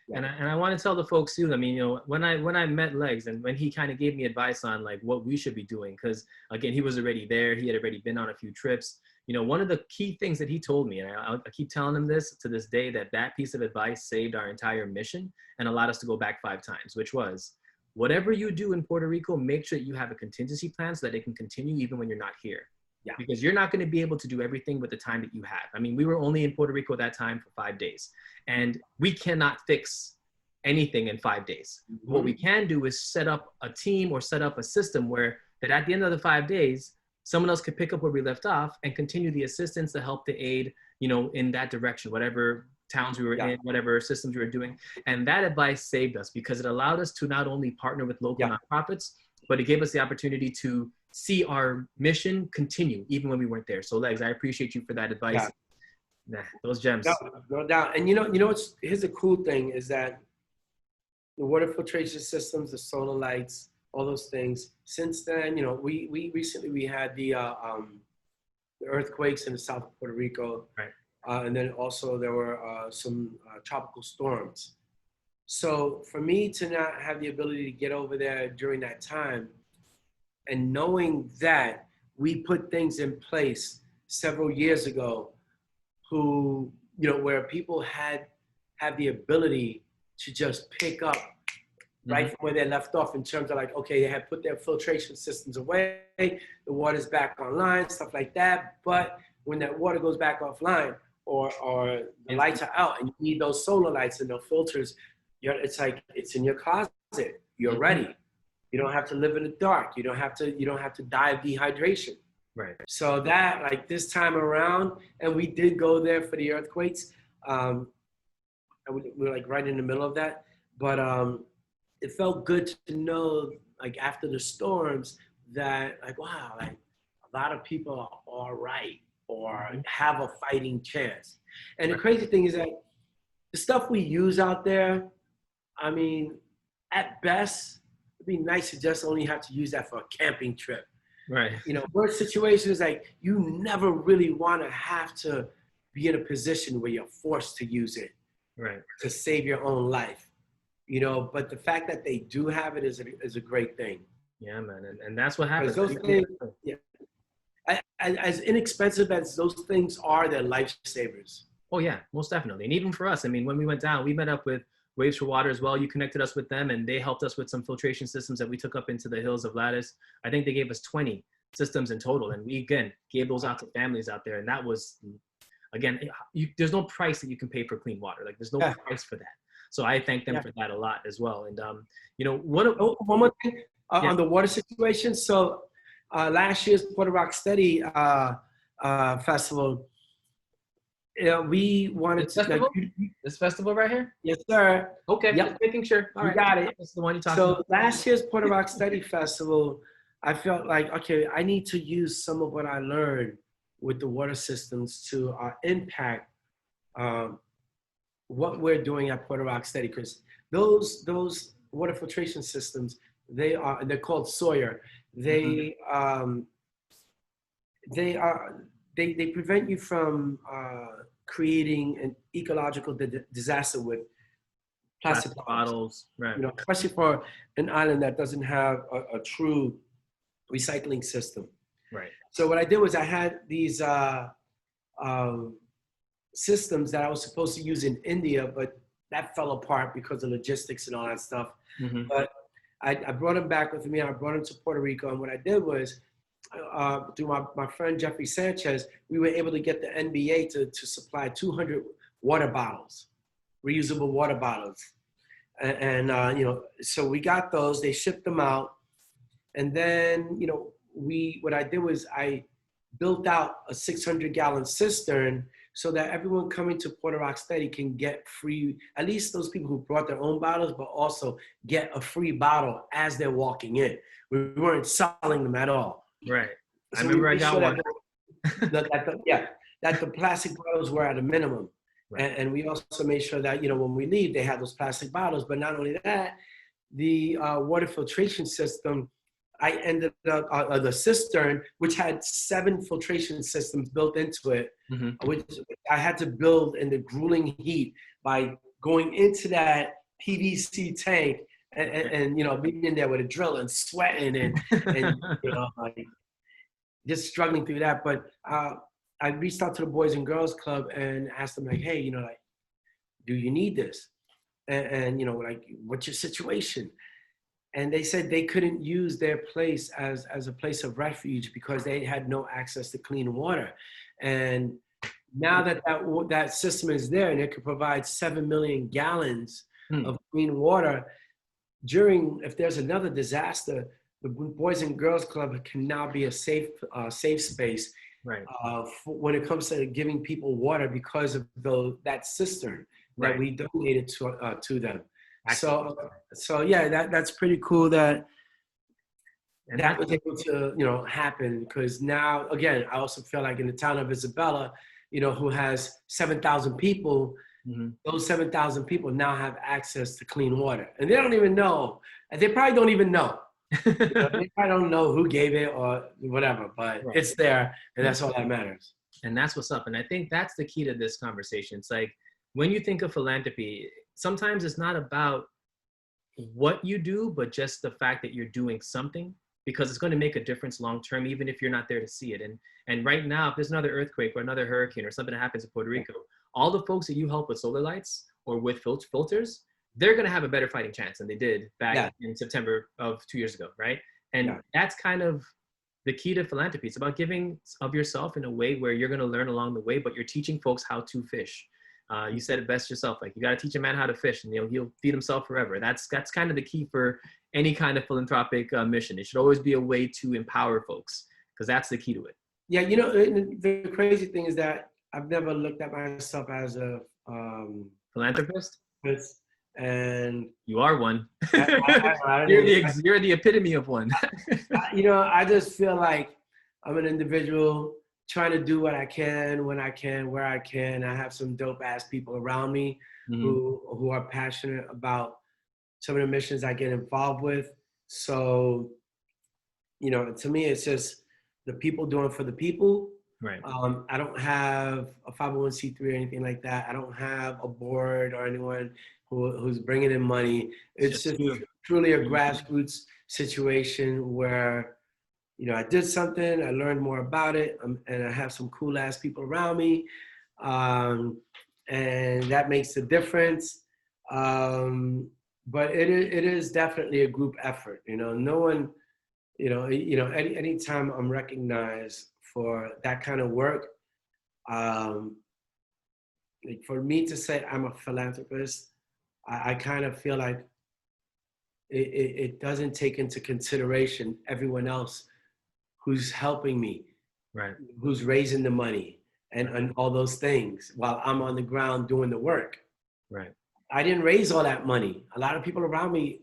B: Yeah. And I want to tell the folks too, I mean, when I met Legs and when he kind of gave me advice on like what we should be doing, because again, he was already there. He had already been on a few trips. One of the key things that he told me, and I keep telling him this to this day, that piece of advice saved our entire mission and allowed us to go back 5 times, which was, whatever you do in Puerto Rico, make sure that you have a contingency plan so that it can continue even when you're not here. Yeah. Because you're not going to be able to do everything with the time that you have. I mean, we were only in Puerto Rico at that time for 5 days, and we cannot fix anything in 5 days. What we can do is set up a team or set up a system where that at the end of the 5 days, someone else could pick up where we left off and continue the assistance to help, to aid, in that direction, whatever towns we were in, whatever systems we were doing. And that advice saved us because it allowed us to not only partner with local nonprofits, but it gave us the opportunity to see our mission continue even when we weren't there. So Legs, I appreciate you for that advice. Those gems.
A: No doubt. And here's the cool thing is that the water filtration systems, the solar lights, all those things. Since then, we recently had the earthquakes in the south of Puerto Rico, and then also there were some tropical storms. So for me to not have the ability to get over there during that time, and knowing that we put things in place several years ago, where people had the ability to just pick up right from where they left off in terms of like, okay, they had put their filtration systems away, the water's back online, stuff like that. But when that water goes back offline or the lights are out and you need those solar lights and those filters, it's like, it's in your closet. You're ready. You don't have to live in the dark. You don't have to die of dehydration. Right. So that, like this time around, and we did go there for the earthquakes. And we were like right in the middle of that. But it felt good to know, like after the storms, that like, wow, like a lot of people are all right or have a fighting chance. And the crazy thing is that the stuff we use out there, I mean, at best, it'd be nice to just only have to use that for a camping trip. Right. Worst situation is like, you never really want to have to be in a position where you're forced to use it
B: Right.
A: to save your own life. You know, but the fact that they do have it is a great thing.
B: Yeah, man. And that's what
A: Because
B: happens.
A: those things, yeah, as inexpensive as those things are, they're lifesavers.
B: Oh yeah, most definitely. And even for us, I mean, when we went down, we met up with Waves for Water as well. You connected us with them, and they helped us with some filtration systems that we took up into the hills of Lattice. I think they gave us 20 systems in total, and we again gave those out to families out there. And that was, again, there's no price that you can pay for clean water. Like there's no price for that. So I thank them for that a lot as well. And you know, one
A: more thing on the water situation. So last year's Puerto Rock Steady Festival. We wanted
B: this festival? This festival right here?
A: Yes, sir.
B: Okay,
A: yep.
B: Just making sure. All
A: you
B: right.
A: got it.
B: That's the one you talked
A: about.
B: So
A: last year's Puerto Rock Steady Festival, I felt like, okay, I need to use some of what I learned with the water systems to impact what we're doing at Puerto Rock Steady, because those water filtration systems, they're called Sawyer. They they prevent you from creating an ecological disaster with plastic
B: bottles, right?
A: You know, especially for an island that doesn't have a true recycling system.
B: Right.
A: So what I did was I had these systems that I was supposed to use in India, but that fell apart because of logistics and all that stuff. But I brought them back with me. I brought them to Puerto Rico, and what I did was, through my friend Jeffrey Sanchez, we were able to get the NBA to supply 200 water bottles, reusable water bottles. And you know, so we got those, they shipped them out. And then, you know, what I did was I built out a 600-gallon cistern so that everyone coming to Puerto Rock Steady can get free, at least those people who brought their own bottles, but also get a free bottle as they're walking in. We weren't selling them at all.
B: Right.
A: So
B: I remember I got one.
A: That the plastic bottles were at a minimum. Right. And we also made sure that, you know, when we leave, they have those plastic bottles. But not only that, the water filtration system, I ended up, the cistern, which had 7 filtration systems built into it, which I had to build in the grueling heat by going into that PVC tank and you know, being in there with a drill and sweating and you know, like, just struggling through that. But I reached out to the Boys and Girls Club and asked them, like, hey, you know, like, do you need this? And you know, like, what's your situation? And they said they couldn't use their place as a place of refuge because they had no access to clean water. And now that system is there and it could provide 7 million gallons of clean water, if there's another disaster, the Boys and Girls Club can now be a safe space, right? When it comes to giving people water because of that cistern that we donated to them. So yeah, that's pretty cool that was able to, you know, happen, because now, again, I also feel like in the town of Isabella, you know, who has 7,000 people, those 7,000 people now have access to clean water, and they don't even know, and they probably don't even know. You know, they probably don't know who gave it or whatever, but it's there, and that's all that matters.
B: And that's what's up. And I think that's the key to this conversation. It's like, when you think of philanthropy, sometimes it's not about what you do, but just the fact that you're doing something, because it's going to make a difference long term, even if you're not there to see it. And right now, if there's another earthquake or another hurricane or something that happens in Puerto Rico, all the folks that you help with solar lights or with filters, they're going to have a better fighting chance than they did back in September of 2 years ago, right? And that's kind of the key to philanthropy. It's about giving of yourself in a way where you're going to learn along the way, but you're teaching folks how to fish. You said it best yourself. Like, you got to teach a man how to fish, and he'll feed himself forever. That's kind of the key for any kind of philanthropic mission. It should always be a way to empower folks, because that's the key to it.
A: Yeah, you know, the crazy thing is that I've never looked at myself as a
B: philanthropist.
A: And
B: you are one. You're the epitome of one.
A: You know, I just feel like I'm an individual trying to do what I can, when I can, where I can. I have some dope ass people around me who are passionate about some of the missions I get involved with. So, you know, to me, it's just the people doing for the people.
B: Right.
A: I don't have a 501c3 or anything like that. I don't have a board or anyone who's bringing in money. It's
B: Just
A: just
B: you.
A: truly a grassroots situation where, you know, I did something, I learned more about it, and I have some cool ass people around me. Um, and that makes a difference. But it is definitely a group effort. You know, no one, anytime I'm recognized for that kind of work, um, like for me to say I'm a philanthropist, I kind of feel like it doesn't take into consideration everyone else who's helping me,
B: Right.
A: who's raising the money, and all those things while I'm on the ground doing the work.
B: Right.
A: I didn't raise all that money. A lot of people around me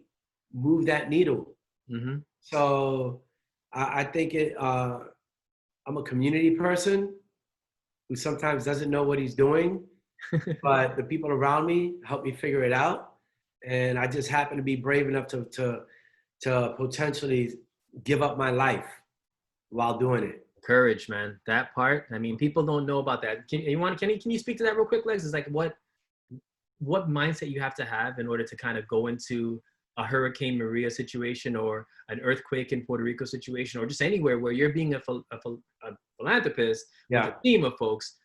A: move that needle.
B: Mm-hmm.
A: So I think I'm a community person who sometimes doesn't know what he's doing, but the people around me help me figure it out. And I just happen to be brave enough to potentially give up my life while doing it.
B: Courage, man. That part. I mean, people don't know about that. Can you speak to that real quick, Lex? It's like what mindset you have to have in order to kind of go into a Hurricane Maria situation or an earthquake in Puerto Rico situation or just anywhere where you're being a philanthropist with
A: Yeah.
B: a team of folks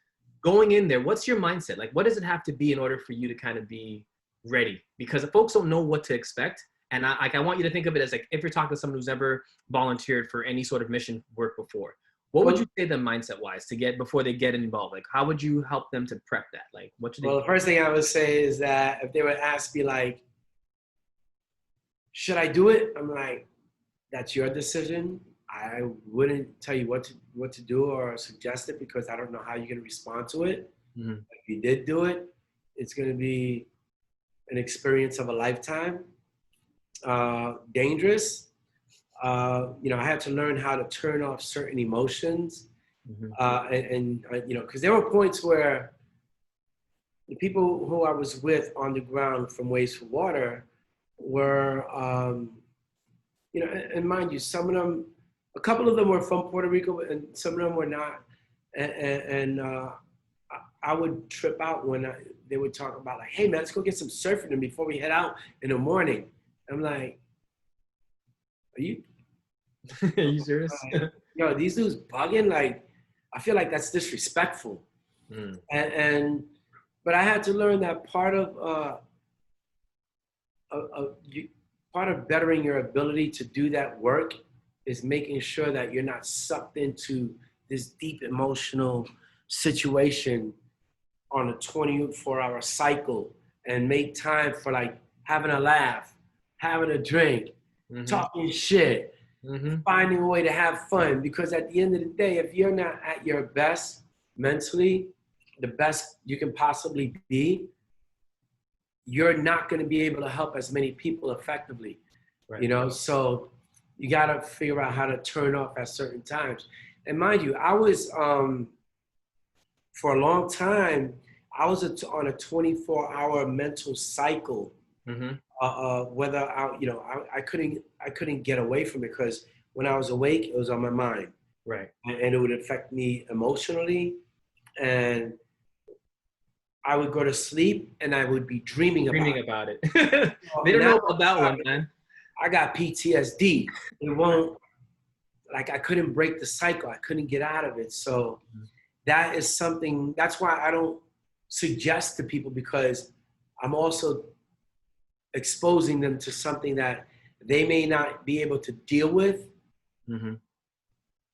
B: going in there. What's your mindset? Like, what does it have to be in order for you to kind of be ready? Because the folks don't know what to expect. And I want you to think of it as like, if you're talking to someone who's ever volunteered for any sort of mission work before, what would you say them mindset wise to get before they get involved? Like, how would you help them to prep that? Like, what should they
A: Well,
B: do?
A: the first thing I would say is that if they would ask me like, should I do it? I'm like, that's your decision. I wouldn't tell you what to do or suggest it because I don't know how you're gonna respond to it.
B: Mm-hmm.
A: If you did do it, it's gonna be an experience of a lifetime. Dangerous. I had to learn how to turn off certain emotions, because there were points where the people who I was with on the ground from Waves for Water were, and mind you, some of them, a couple of them were from Puerto Rico, and some of them were not. I would trip out when they would talk about like, hey man, let's go get some surfing before we head out in the morning. I'm like, are you
B: Are you serious?
A: these dudes bugging? Like, I feel like that's disrespectful.
B: Mm.
A: But I had to learn that part of bettering your ability to do that work is making sure that you're not sucked into this deep emotional situation on a 24-hour cycle, and make time for like having a laugh, having a drink, talking shit, finding a way to have fun. Because at the end of the day, if you're not at your best mentally, the best you can possibly be, you're not going to be able to help as many people effectively. Right. So you got to figure out how to turn off at certain times. And mind you, I was, for a long time, I was on a 24-hour mental cycle. Whether I couldn't get away from it, because when I was awake, it was on my mind.
B: Right.
A: And it would affect me emotionally, and I would go to sleep and I would be dreaming about it.
B: They don't know about that one, man.
A: I got PTSD. It won't, like, I couldn't break the cycle. I couldn't get out of it. So that is something, that's why I don't suggest to people, because I'm also exposing them to something that they may not be able to deal with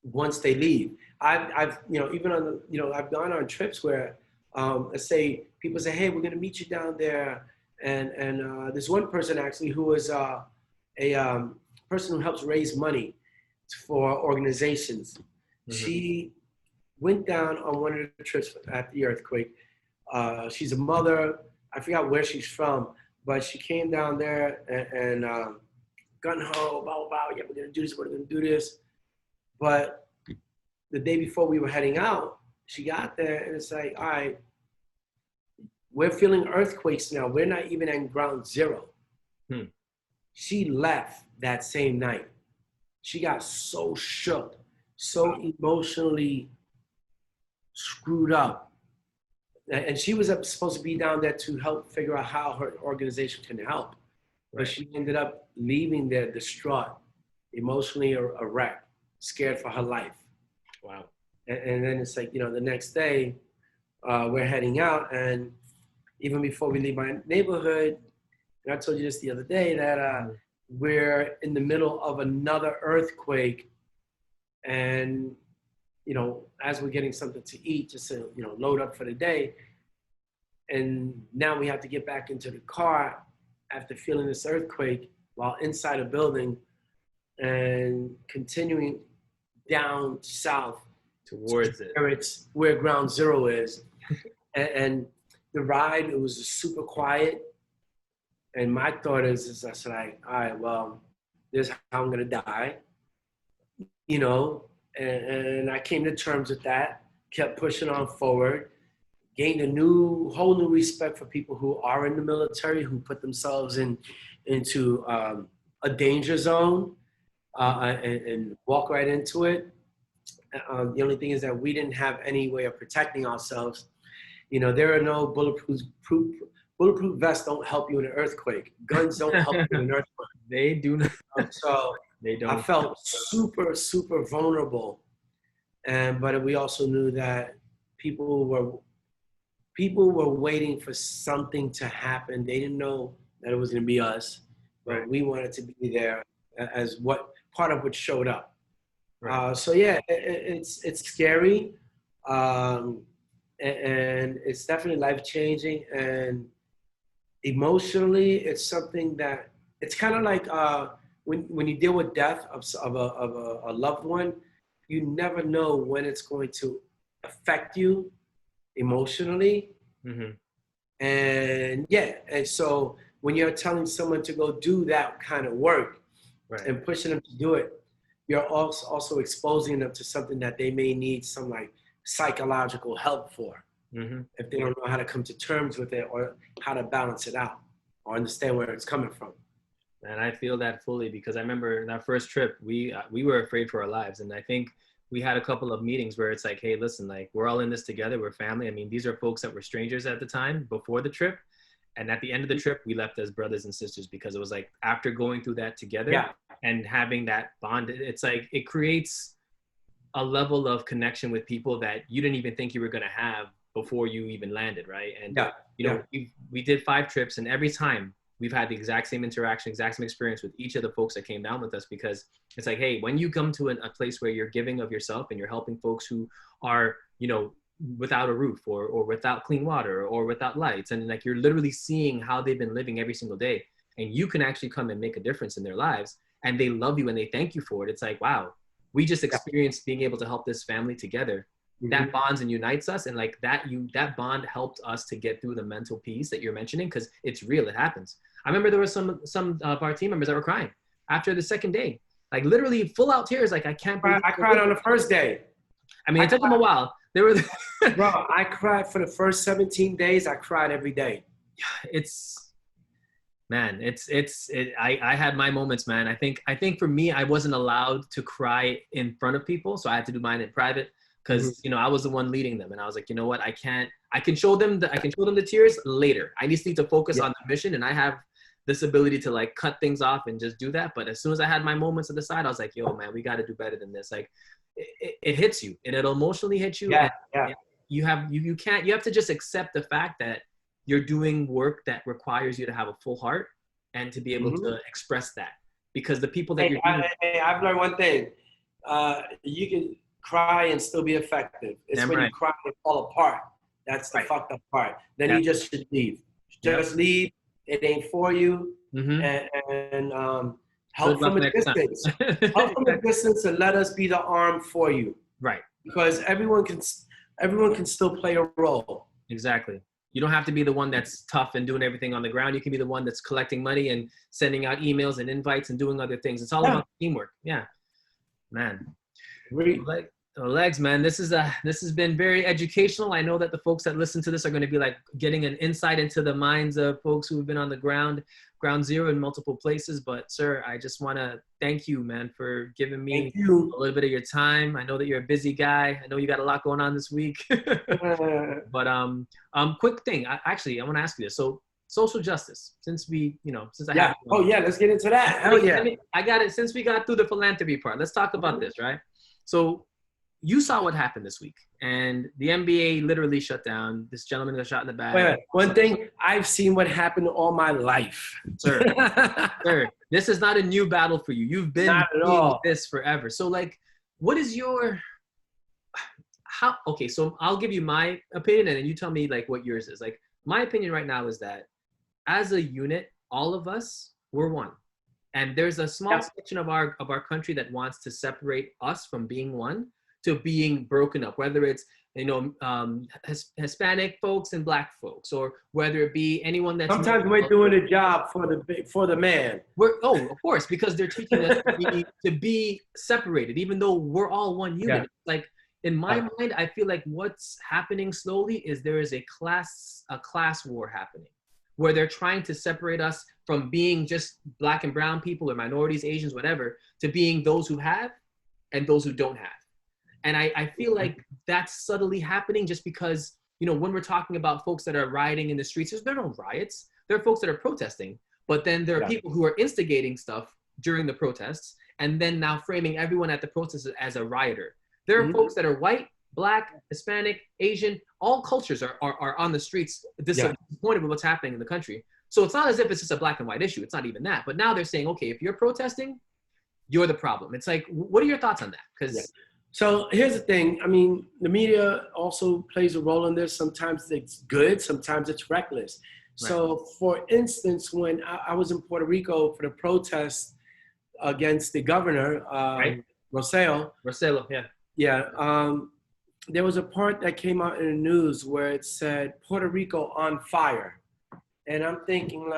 A: once they leave. I've even on the, I've gone on trips where, let's say people say, hey, we're going to meet you down there. And there's one person actually who was a person who helps raise money for organizations. She went down on one of the trips at the earthquake. She's a mother. I forgot where she's from, but she came down there and gun ho, blah, blah, blah. Yeah, we're going to do this. We're going to do this. But the day before we were heading out, she got there and it's like, all right, we're feeling earthquakes now. We're not even at ground zero. She left that same night. She got so shook, so emotionally screwed up. And she was supposed to be down there to help figure out how her organization can help. But she ended up leaving there distraught, emotionally a wreck, scared for her life.
B: Wow.
A: And then it's like, the next day, we're heading out, and even before we leave my neighborhood, and I told you this the other day, that we're in the middle of another earthquake, and as we're getting something to eat, just to load up for the day, and now we have to get back into the car after feeling this earthquake while inside a building, and continuing down south
B: towards it,
A: where ground zero is. and the ride, it was super quiet. And my thought is I said, all right, well, this is how I'm gonna die, and I came to terms with that, kept pushing on forward, gained a whole new respect for people who are in the military, who put themselves into a danger zone and walk right into it. The only thing is that we didn't have any way of protecting ourselves. There are no bulletproof vests don't help you in an earthquake. Guns don't help you in an earthquake.
B: They do not.
A: So
B: they don't.
A: I felt super, super vulnerable. But we also knew that people were waiting for something to happen. They didn't know that it was going to be us, but we wanted to be there as part of what showed up.
B: Right.
A: So yeah, it's scary, and it's definitely life-changing, and emotionally, it's something that it's kind of like when you deal with death of a loved one, you never know when it's going to affect you emotionally.
B: Mm-hmm.
A: And so when you're telling someone to go do that kind of work, and pushing them to do it, you're also exposing them to something that they may need some like psychological help for, if they don't know how to come to terms with it or how to balance it out or understand where it's coming from.
B: And I feel that fully, because I remember in our first trip, we were afraid for our lives. And I think we had a couple of meetings where it's like, hey, listen, like, we're all in this together. We're family. I mean, these are folks that were strangers at the time before the trip. And at the end of the trip, we left as brothers and sisters, because it was like, after going through that together and having that bond, it's like, it creates a level of connection with people that you didn't even think you were going to have before you even landed. Right. And, we did 5 trips, and every time we've had the exact same interaction, exact same experience with each of the folks that came down with us, because it's like, hey, when you come to a place where you're giving of yourself and you're helping folks who are, without a roof or without clean water or without lights, and like, you're literally seeing how they've been living every single day, and you can actually come and make a difference in their lives, and they love you and they thank you for it. It's like, wow, we just experienced being able to help this family together. That bonds and unites us, and like that bond helped us to get through the mental piece that you're mentioning, because it's real, it happens. I remember there were some of our team members that were crying after the second day, like literally full out tears, like, I can't believe
A: I cried on the first day.
B: I mean, it took them a while. They were
A: Bro, I cried for the first 17 days. I cried every day. I had my moments, man. I think for me, I wasn't allowed to cry in front of people, so I had to do mine in private, because I was the one leading them, and I was like, you know what, I can show them the tears later. I just need to focus on the mission, and I have this ability to like cut things off and just do that. But as soon as I had my moments at the side, I was like, yo, man, we got to do better than this. Like, it hits you, and it'll emotionally hit you. You have to just accept the fact that you're doing work that requires you to have a full heart and to be able to express that, because the people that I've learned one thing. You can cry and still be effective. It's when you cry and fall apart. That's the fucked up part. Then you just should leave. Just leave. It ain't for you. And help from a distance. Help from a distance, and let us be the arm for you. Right. Because everyone can still play a role.
B: Exactly. You don't have to be the one that's tough and doing everything on the ground. You can be the one that's collecting money and sending out emails and invites and doing other things. It's all about teamwork. Yeah, man. Well, Legs, man, this has been very educational. I know that the folks that listen to this are going to be like getting an insight into the minds of folks who have been on the ground zero in multiple places. But sir, I just want to thank you, man, for giving me
A: Thank you.
B: a little bit of your time. I know that you're a busy guy. I know you got a lot going on this week. But quick thing. I want to ask you this. So social justice, since I
A: Yeah.
B: have
A: Oh yeah, let's get into that. Hell yeah.
B: I got it. Since we got through the philanthropy part, let's talk about this, right? So you saw what happened this week, and the NBA literally shut down. This gentleman got shot in the back.
A: Wait, one thing, I've seen what happened all my life.
B: Sir, sir, this is not a new battle for you. You've been
A: Not at
B: dealing with
A: all.
B: this forever. So, like, what is your okay, so I'll give you my opinion, and then you tell me like what yours is. Like, my opinion right now is that as a unit, all of us, we're one. And there's a small section of our country that wants to separate us from being one to being broken up, whether it's Hispanic folks and Black folks, or whether it be anyone that's
A: Sometimes we're doing a job for the man.
B: Of course, because they're teaching us to be separated, even though we're all one unit.
A: Yeah.
B: Like in my mind, I feel like what's happening slowly is there is a class war happening, where they're trying to separate us from being just Black and brown people or minorities, Asians, whatever, to being those who have and those who don't have. And I feel like that's subtly happening just because, when we're talking about folks that are rioting in the streets, there are no riots. There are folks that are protesting, but then there are people who are instigating stuff during the protests and then now framing everyone at the protests as a rioter. There are folks that are white, Black, Hispanic, Asian, all cultures are on the streets disappointed with what's happening in the country. So it's not as if it's just a black and white issue. It's not even that. But now they're saying, okay, if you're protesting, you're the problem. It's like, what are your thoughts on that? Because
A: So here's the thing. I mean, the media also plays a role in this. Sometimes it's good, sometimes it's reckless. Right. So for instance, when I was in Puerto Rico for the protest against the governor, Rossello,
B: yeah.
A: Yeah, there was a part that came out in the news where it said Puerto Rico on fire. And I'm thinking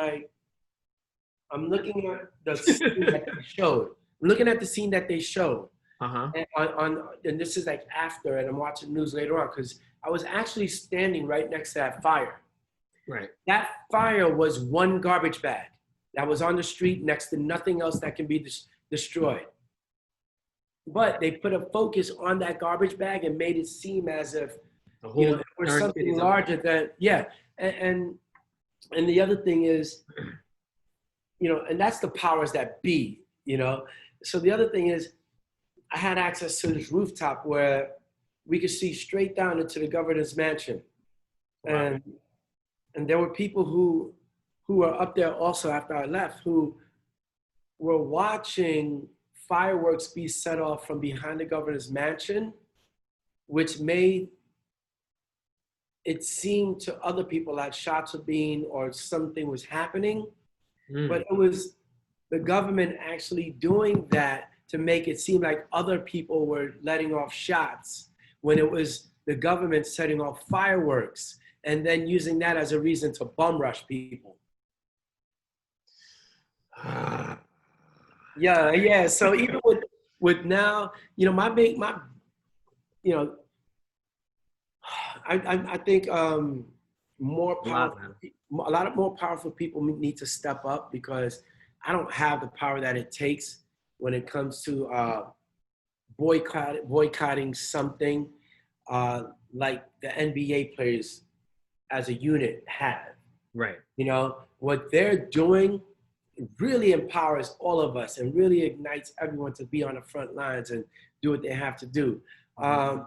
A: I'm looking at the scene that they showed. I'm looking at the scene that they showed. And this is like after, and I'm watching news later on because I was actually standing right next to that fire.
B: Right.
A: That fire was one garbage bag that was on the street next to nothing else that can be destroyed. But they put a focus on that garbage bag and made it seem as if it was something larger than And the other thing is, and that's the powers that be. So the other thing is, I had access to this rooftop where we could see straight down into the governor's mansion. Wow. And there were people who were up there also after I left who were watching fireworks be set off from behind the governor's mansion, which made it seem to other people like shots were being or something was happening. But it was the government actually doing that to make it seem like other people were letting off shots when it was the government setting off fireworks and then using that as a reason to bum rush people. Yeah. So even with now, I think more powerful, a lot of more powerful people need to step up because I don't have the power that it takes when it comes to boycotting something like the NBA players as a unit have.
B: Right.
A: What they're doing really empowers all of us and really ignites everyone to be on the front lines and do what they have to do.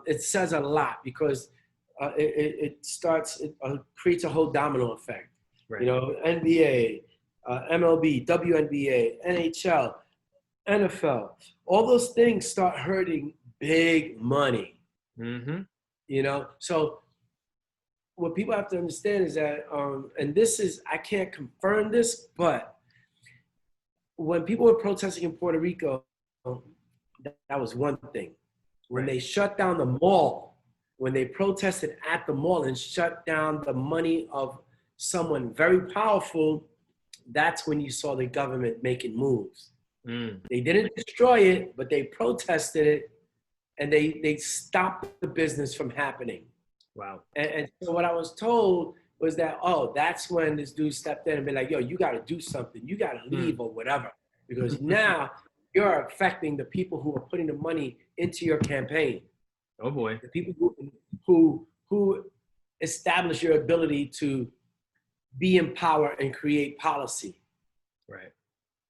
A: It says a lot because it creates a whole domino effect. Right. NBA, MLB, WNBA, NHL, NFL, all those things start hurting big money. So what people have to understand is that, and this is, I can't confirm this, but when people were protesting in Puerto Rico, that was one thing. When they shut down the mall, when they protested at the mall and shut down the money of someone very powerful, that's when you saw the government making moves. They didn't destroy it, but they protested it and they stopped the business from happening.
B: Wow.
A: And so what I was told was that, oh, that's when this dude stepped in and be like, yo, you got to do something. You got to leave or whatever. Because now you're affecting the people who are putting the money into your campaign.
B: Oh boy.
A: The people who establish your ability to be in power and create policy.
B: Right.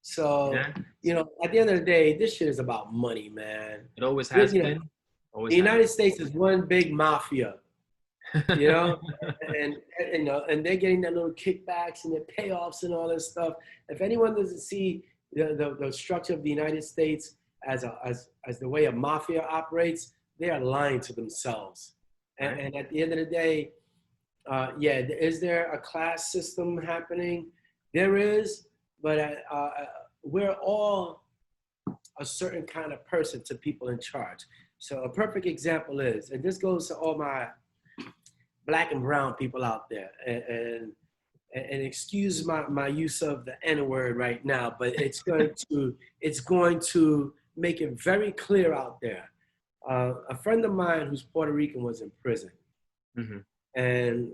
A: So,
B: Yeah.
A: you know, at the end of the day, this shit is about money, man.
B: It always has
A: You know,
B: been. Always
A: the United States is one big mafia. You know, and you know, and they're getting that little kickbacks and their payoffs and all this stuff. If anyone doesn't see the structure of the United States as the way a mafia operates, they are lying to themselves. And at the end of the day, yeah, is there a class system happening? There is, but we're all a certain kind of person to people in charge. So a perfect example is, and this goes to all my Black and brown people out there, and excuse my use of the N-word right now, but it's going to make it very clear out there. A friend of mine who's Puerto Rican was in prison, and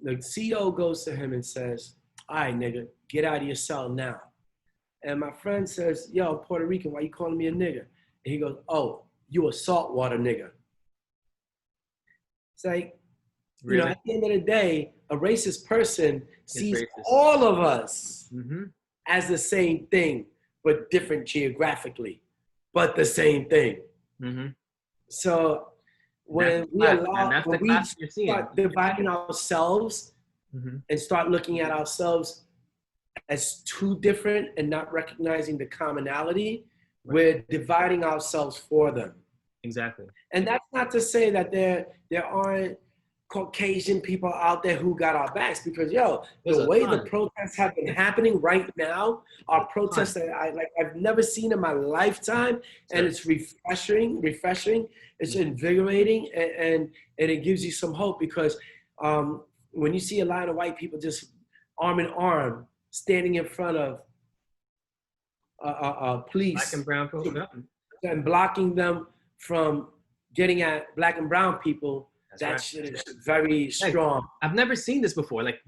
A: the CO goes to him and says, "All right, nigga, get out of your cell now." And my friend says, "Yo, I'm Puerto Rican, why you calling me a nigga?" And he goes, "Oh, you a saltwater nigga." It's like, you know, at the end of the day, a racist person sees all of us as the same thing, but different geographically, but the same thing. So when we start dividing ourselves and start looking at ourselves as two different and not recognizing the commonality, we're dividing ourselves for them.
B: Exactly.
A: And that's not to say that there aren't Caucasian people out there who got our backs, because the way the protests have been happening right now are protests that I've never seen in my lifetime, and it's refreshing. It's invigorating, and it gives you some hope, because when you see a line of white people just arm in arm standing in front of police,
B: Black and brown people,
A: and blocking them from getting at Black and brown people. That shit is very strong.
B: I've never seen this before. Like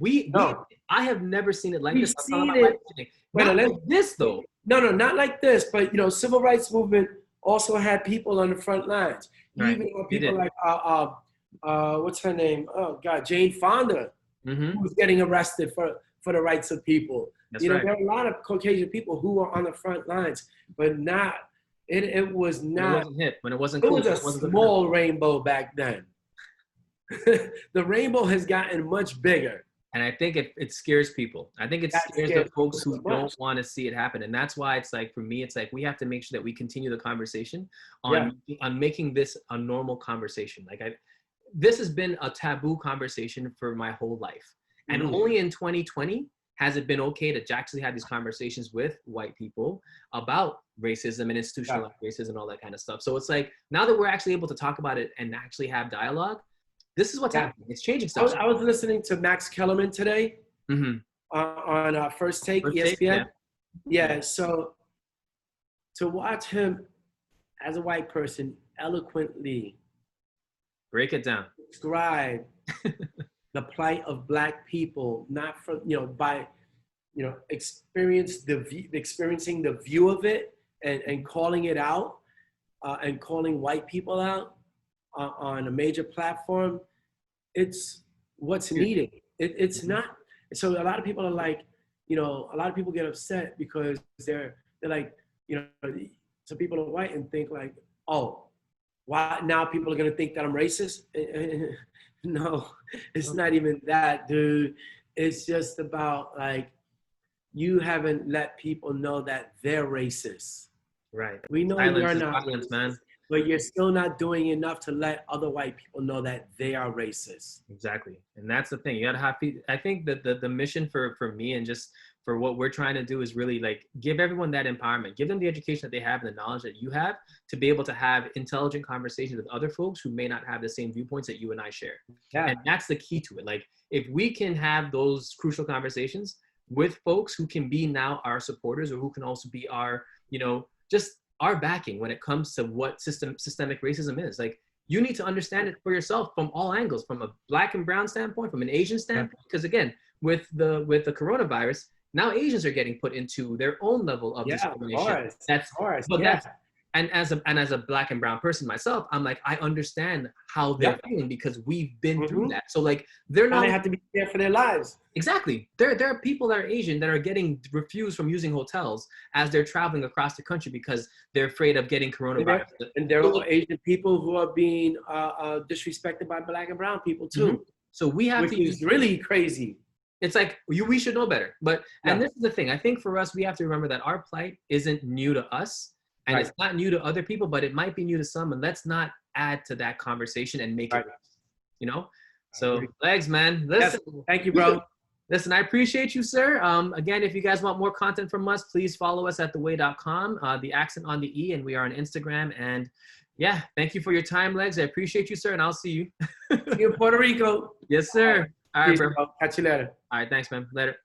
B: I have never seen it like this.
A: Not like this though. No, not like this. But you know, civil rights movement also had people on the front lines. You even have people like what's her name? Oh God, Jane Fonda, who was getting arrested for the rights of people. There are a lot of Caucasian people who were on the front lines, but not. It was not.
B: It wasn't hip when it wasn't cool.
A: It was a small rainbow back then. The rainbow has gotten much bigger.
B: And I think it scares people. I think it scares the folks who don't want to see it happen. And that's why it's like, for me, it's like we have to make sure that we continue the conversation on making this a normal conversation. Like this has been a taboo conversation for my whole life. And only in 2020 has it been okay to actually have these conversations with white people about racism and institutional racism and all that kind of stuff. So it's like, now that we're actually able to talk about it and actually have dialogue, this is what's happening. It's changing stuff.
A: I was listening to Max Kellerman today on First Take, ESPN. So to watch him as a white person eloquently
B: break it down,
A: describe the plight of Black people, not from by experiencing the view of it and calling it out and calling white people out on a major platform, it's what's needed. It's not. So a lot of people are like, a lot of people get upset because they're like, some people are white and think like, oh, why now people are gonna think that I'm racist? No, it's not even that, dude. It's just about like, you haven't let people know that they're racist.
B: Right.
A: We know you're not racist, man. But you're still not doing enough to let other white people know that they are racist.
B: Exactly. And that's the thing. You gotta have, I think that the mission for me and just for what we're trying to do is really like give everyone that empowerment, give them the education that they have and the knowledge that you have to be able to have intelligent conversations with other folks who may not have the same viewpoints that you and I share. Yeah. And that's the key to it. Like if we can have those crucial conversations with folks who can be now our supporters or who can also be our, just our backing when it comes to what systemic racism is. Like, you need to understand it for yourself from all angles, from a black and brown standpoint, from an Asian standpoint. Because again, with the coronavirus, now Asians are getting put into their own level of discrimination.
A: Of course.
B: That's and as a black and brown person myself, I'm like, I understand how they're feeling because we've been through that. So like, they're not.
A: They have to be scared for their lives.
B: Exactly. There are people that are Asian that are getting refused from using hotels as they're traveling across the country because they're afraid of getting coronavirus.
A: And there are Asian people who are being disrespected by black and brown people too.
B: So we have
A: which
B: to
A: is really crazy.
B: It's like we should know better. But and this is the thing. I think for us, we have to remember that our plight isn't new to us. And it's not new to other people, but it might be new to some. And let's not add to that conversation and make it, you know? So, Legs, man. Listen.
A: Yes. Thank you, bro.
B: Listen, I appreciate you, sir. Again, if you guys want more content from us, please follow us at theway.com, the accent on the E, and we are on Instagram. And yeah, thank you for your time, Legs. I appreciate you, sir, and I'll see you.
A: See you in Puerto Rico.
B: Yes, sir. All right, bro.
A: Catch you later.
B: All right, thanks, man. Later.